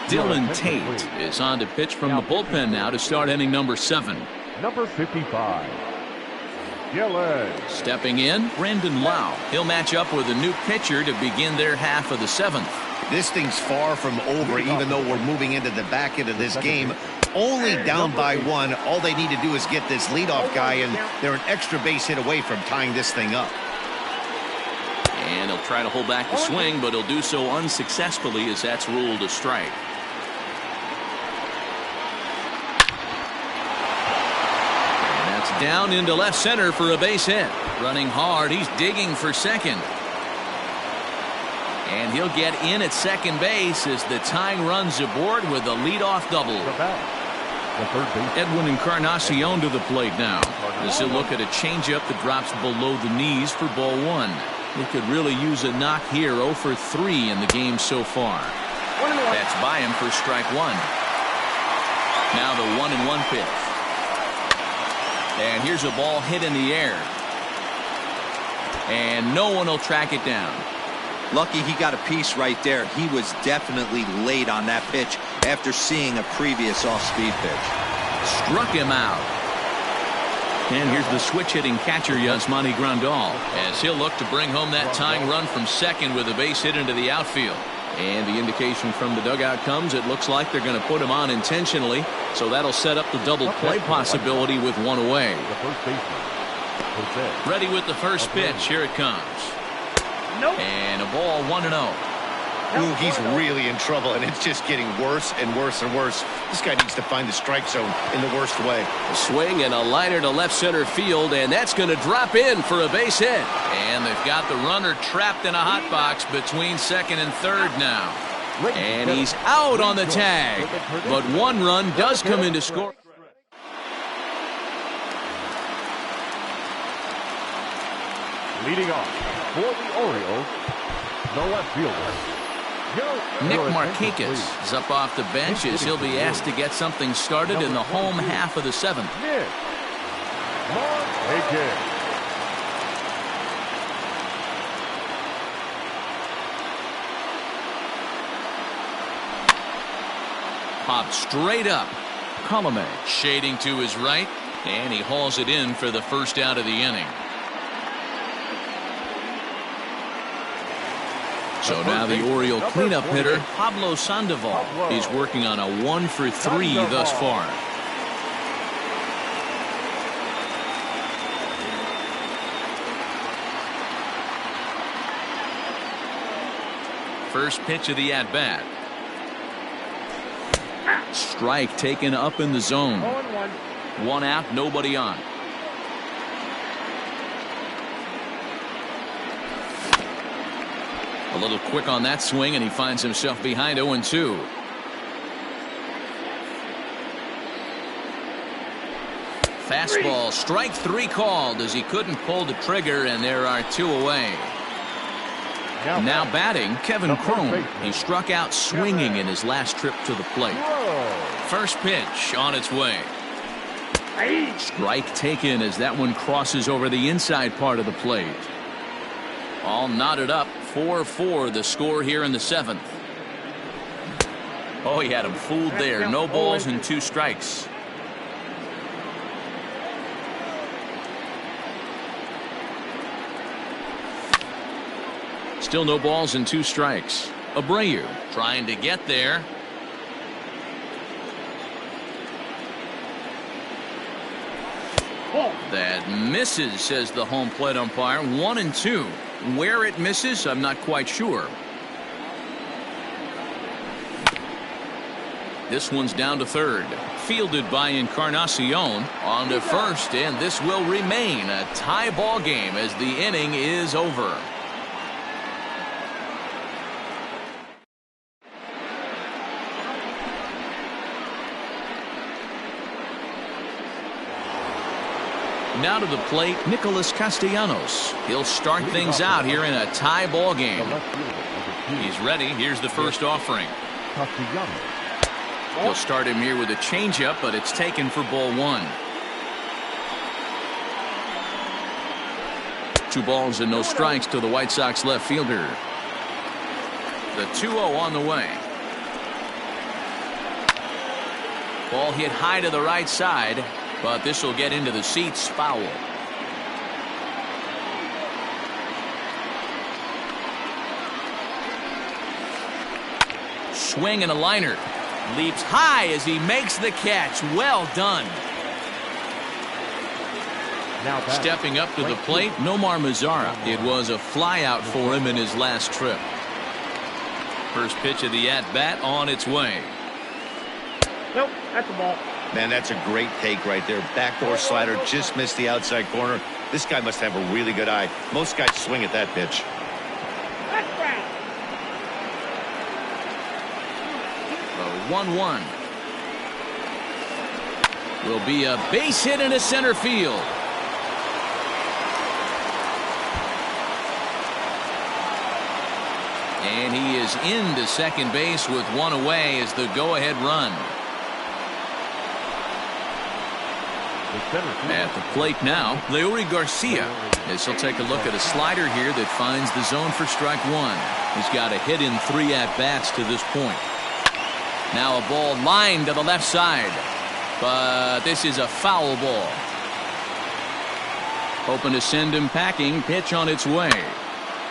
Speaker 1: Dylan Tate is on to pitch from the bullpen now to start inning number 7.
Speaker 2: Number 55. Gillen.
Speaker 1: Stepping in, Brandon Lau. He'll match up with a new pitcher to begin their half of the 7th.
Speaker 3: This thing's far from over, even though we're moving into the back end of this game. Only down by 1. All they need to do is get this leadoff guy, and they're an extra base hit away from tying this thing up.
Speaker 1: And he'll try to hold back the swing, but he'll do so unsuccessfully as that's ruled a strike. Down into left center for a base hit. Running hard, he's digging for second. And he'll get in at second base as the tying runs aboard with a leadoff double. Edwin Encarnacion to the plate now, as he'll look at a changeup that drops below the knees for ball 1. He could really use a knock here. 0 for 3 in the game so far. That's by him for strike 1. Now the 1-1 pitch. And here's a ball hit in the air. And no one will track it down.
Speaker 4: Lucky he got a piece right there. He was definitely late on that pitch after seeing a previous off-speed pitch.
Speaker 1: Struck him out. And here's the switch-hitting catcher, Yasmani Grandal, as he'll look to bring home that tying run from second with a base hit into the outfield. And the indication from the dugout comes, it looks like they're going to put him on intentionally, so that'll set up the double play possibility with 1 away. Ready with the first pitch. Here it comes. And a ball 1-0.
Speaker 3: Ooh, he's really in trouble, and it's just getting worse and worse and worse. This guy needs to find the strike zone in the worst way.
Speaker 6: A swing and a liner to left center field, and that's going to drop in for a base hit.
Speaker 1: And they've got the runner trapped in a hot box between second and third now. And he's out on the tag, but 1 run does come into score.
Speaker 2: Leading off for the Orioles, the left fielder,
Speaker 1: Nick Markakis is up off the bench as he'll be asked to get something started in the home half of the 7th.
Speaker 2: Take it.
Speaker 1: Popped straight up.
Speaker 6: Colome.
Speaker 1: Shading to his right, and he hauls it in for the first out of the inning. So now the Oriole cleanup hitter, Pablo Sandoval. He's working on a 1-for-3 thus far. First pitch of the at-bat. Strike taken up in the zone.
Speaker 5: 0-1.
Speaker 1: One out, nobody on. A little quick on that swing, and he finds himself behind 0-2. Fastball, strike 3 called as he couldn't pull the trigger, and there are 2 away. Now batting, Kevin Cron. He struck out swinging in his last trip to the plate. First pitch on its way. Strike taken as that one crosses over the inside part of the plate. All knotted up, 4-4 the score here in the 7th. Oh, he had him fooled there. No balls and 2 strikes. Still no balls and 2 strikes. Abreu trying to get there. That misses, says the home plate umpire. 1-2. Where it misses, I'm not quite sure. This one's down to third. Fielded by Encarnacion. On to first, and this will remain a tie ball game as the inning is over. Now to the plate, Nicholas Castellanos. He'll start things out here in a tie ball game. He's ready. Here's the first offering. He'll start him here with a changeup, but it's taken for ball 1. 2 balls and no strikes to the White Sox left fielder. The 2-0 on the way. Ball hit high to the right side. But this will get into the seats. Foul. Swing and a liner. Leaps high as he makes the catch. Well done. Stepping up to the plate, Nomar Mazara. It was a flyout for him in his last trip. First pitch of the at-bat on its way.
Speaker 5: Nope, that's a ball.
Speaker 3: Man, that's a great take right there. Backdoor slider just missed the outside corner. This guy must have a really good eye. Most guys swing at that pitch.
Speaker 5: That's foul.
Speaker 1: 1-1. Will be a base hit into center field. And he is into second base with 1 away as the go-ahead run. At the plate now, Leury Garcia, as he'll take a look at a slider here that finds the zone for strike 1. He's got a hit in 3 at-bats to this point. Now a ball lined to the left side, but this is a foul ball. Hoping to send him packing. Pitch on its way.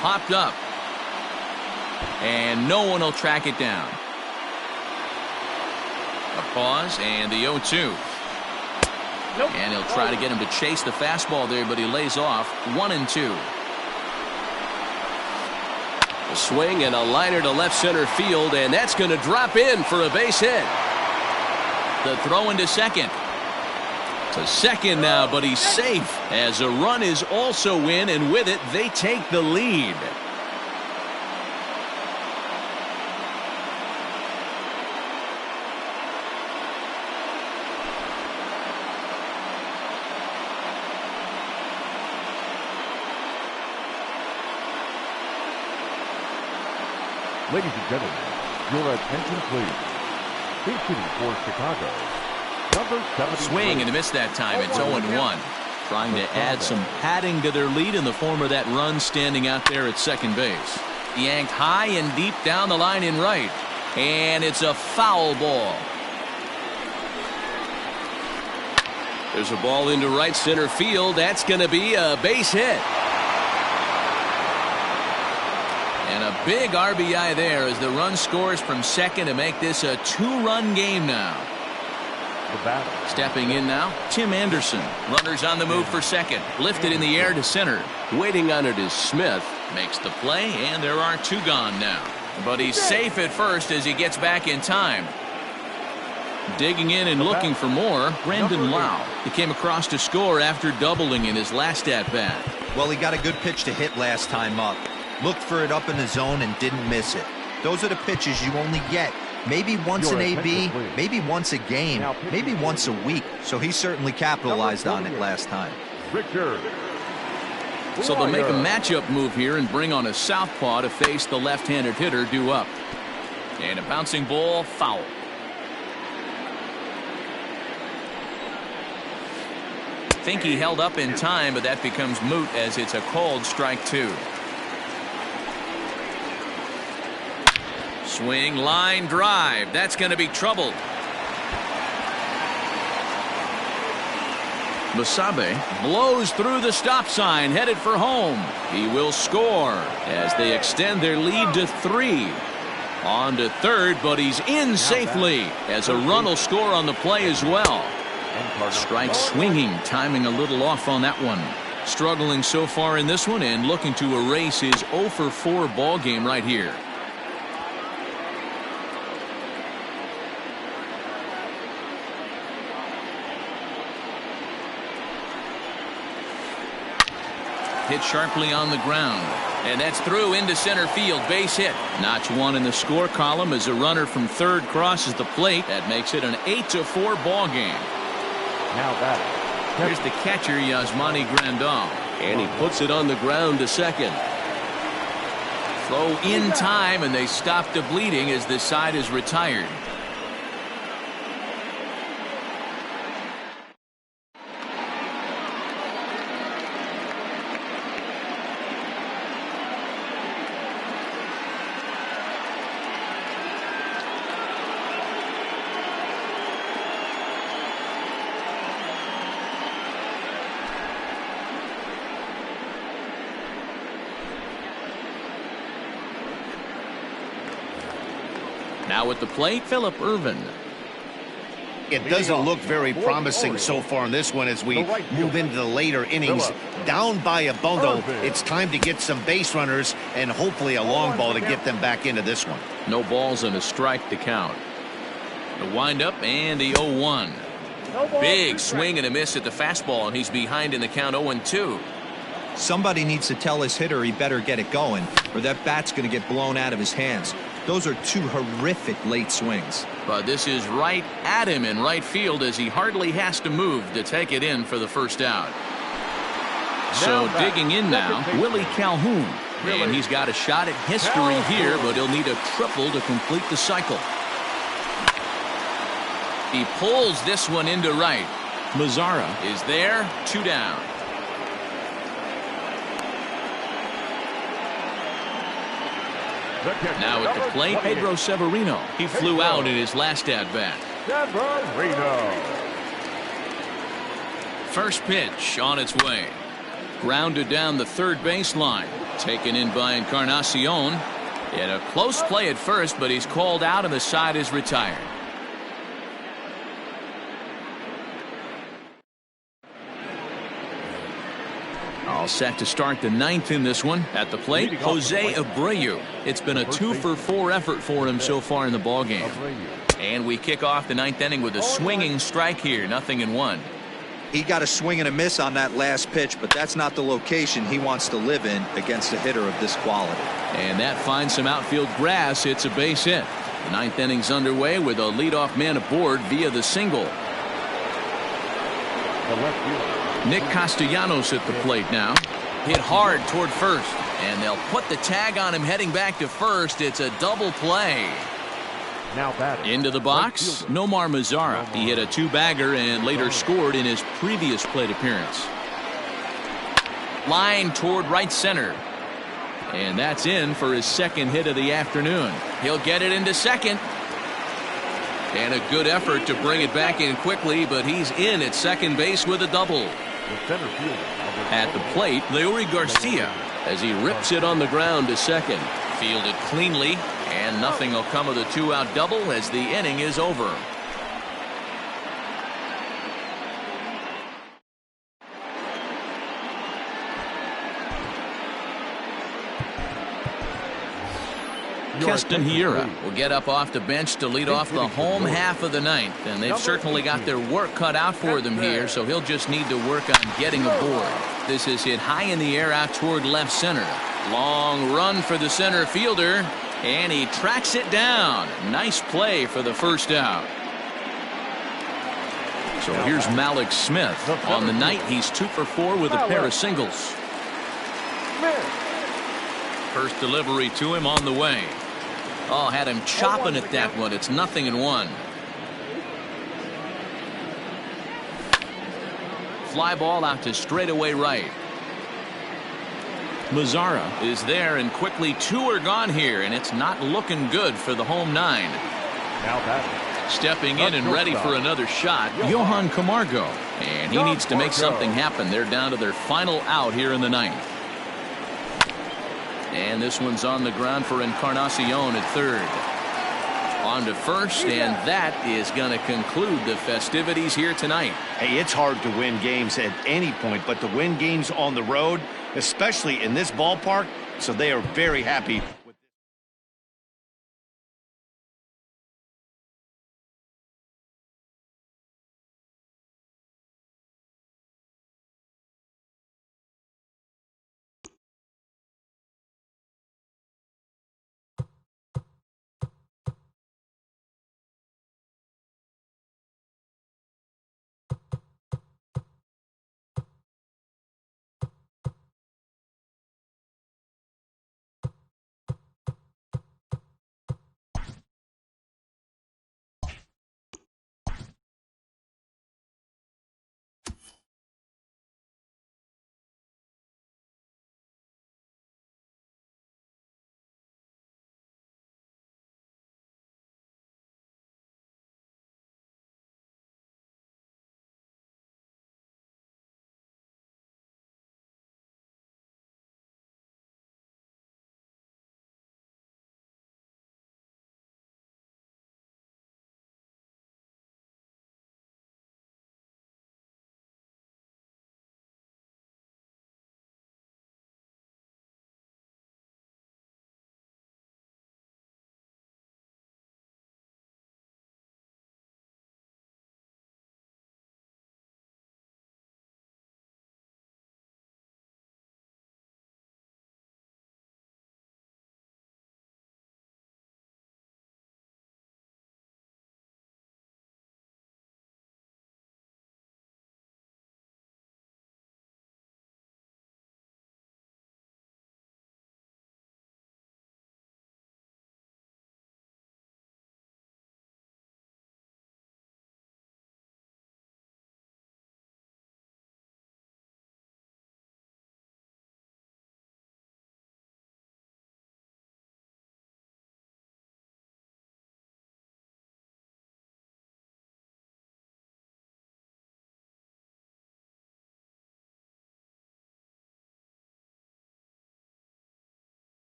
Speaker 1: Popped up, and no one will track it down. A pause and the 0-2.
Speaker 5: Nope.
Speaker 1: And he'll try to get him to chase the fastball there, but he lays off. 1-2.
Speaker 6: A swing and a liner to left center field, and that's going to drop in for a base hit.
Speaker 1: The throw into second. To second now, but he's safe as a run is also in, and with it, they take the lead.
Speaker 2: Ladies and gentlemen, your attention please. Pitching for Chicago, number 70.
Speaker 1: Swing and a miss that time. It's 0-1. Trying to add some padding to their lead in the form of that run standing out there at second base. Yanked high and deep down the line in right. And it's a foul ball.
Speaker 6: There's a ball into right center field. That's going to be a base hit.
Speaker 1: And a big RBI there as the run scores from second to make this a two-run game now. Stepping in now, Tim Anderson. Runners on the move for second. Lifted in the air to center.
Speaker 6: Waiting on it is Smith.
Speaker 1: Makes the play, and there are two gone now. But he's safe at first as he gets back in time. Digging in and looking for more, Brandon Lau. He came across to score after doubling in his last at-bat.
Speaker 4: Well, he got a good pitch to hit last time up. Looked for it up in the zone and didn't miss it. Those are the pitches you only get maybe once an AB, maybe once a game, maybe once a week. So he certainly capitalized on it last time.
Speaker 1: So they'll make a matchup move here and bring on a southpaw to face the left-handed hitter due up. And a bouncing ball, foul. Think he held up in time, but that becomes moot as it's a called strike two. Swing, line drive. That's going to be trouble. Basabe blows through the stop sign, headed for home. He will score as they extend their lead to 3. On to third, but he's in safely as a run will score on the play as well. Strike swinging, timing a little off on that one. Struggling so far in this one and looking to erase his 0 for 4 ball game right here. Hit sharply on the ground, and that's through into center field. Base hit. Notch one in the score column as a runner from third crosses the plate. That makes it an 8-4 ball game.
Speaker 2: Now batting.
Speaker 1: Here's the catcher, Yasmani Grandal.
Speaker 6: And he puts it on the ground to second.
Speaker 1: Throw in time, and they stop the bleeding as this side is retired. Now at the plate, Phillip Ervin.
Speaker 3: It doesn't look very promising so far in this one as we move into the later innings. Down by a bundle, it's time to get some base runners and hopefully a long ball to get them back into this one.
Speaker 1: No balls and a strike to count. The windup and the 0-1. Big swing and a miss at the fastball, and he's behind in the count 0-2.
Speaker 4: Somebody needs to tell his hitter he better get it going, or that bat's going to get blown out of his hands. Those are two horrific late swings.
Speaker 1: But this is right at him in right field as he hardly has to move to take it in for the first out. So digging in now, Willie Calhoun. And he's got a shot at history here, but he'll need a triple to complete the cycle. He pulls this one into right. Mazzara is there, 2 down. Now at the plate, Pedro Severino. He flew out in his last at-bat. First pitch on its way. Grounded down the third baseline. Taken in by Encarnacion. In a close play at first, but he's called out and the side is retired. All set to start the 9th in this one. At the plate, Jose Abreu. It's been a 2 for 4 effort for him so far in the ballgame. And we kick off the 9th inning with a swinging strike here, 0-1.
Speaker 4: He got a swing and a miss on that last pitch, but that's not the location he wants to live in against a hitter of this quality.
Speaker 1: And that finds some outfield grass. It's a base hit. The 9th inning's underway with a leadoff man aboard via the single. Nick Castellanos at the plate now. Hit hard toward first. And they'll put the tag on him heading back to first. It's a double play.
Speaker 2: Now batting.
Speaker 1: Into the box, Nomar Mazzara. He hit a 2-bagger and later scored in his previous plate appearance. Line toward right center. And that's in for his second hit of the afternoon. He'll get it into second. And a good effort to bring it back in quickly, but he's in at second base with a double.
Speaker 2: The center fielder.
Speaker 1: At the plate, Leury Garcia, as he rips it on the ground to second. Fielded cleanly, and nothing will come of the two-out double as the inning is over. Keston Hiura will get up off the bench to lead off the home half of the ninth, and they've certainly got their work cut out for them here, so he'll just need to work on getting aboard. This is hit high in the air out toward left center. Long run for the center fielder, and he tracks it down. Nice play for the first out. So here's Malik Smith. On the night, he's 2 for 4 with a pair of singles. First delivery to him on the way. Oh, had him chopping at that one. It's 0-1. Fly ball out to straightaway right. Mazzara is there, and quickly 2 are gone here, and it's not looking good for the home 9. Stepping in and ready for another shot, Johan Camargo. And he needs to make something happen. They're down to their final out here in the ninth. And this one's on the ground for Encarnacion at third. On to first, and that is going to conclude the festivities here tonight.
Speaker 3: Hey, it's hard to win games at any point, but to win games on the road, especially in this ballpark, so they are very happy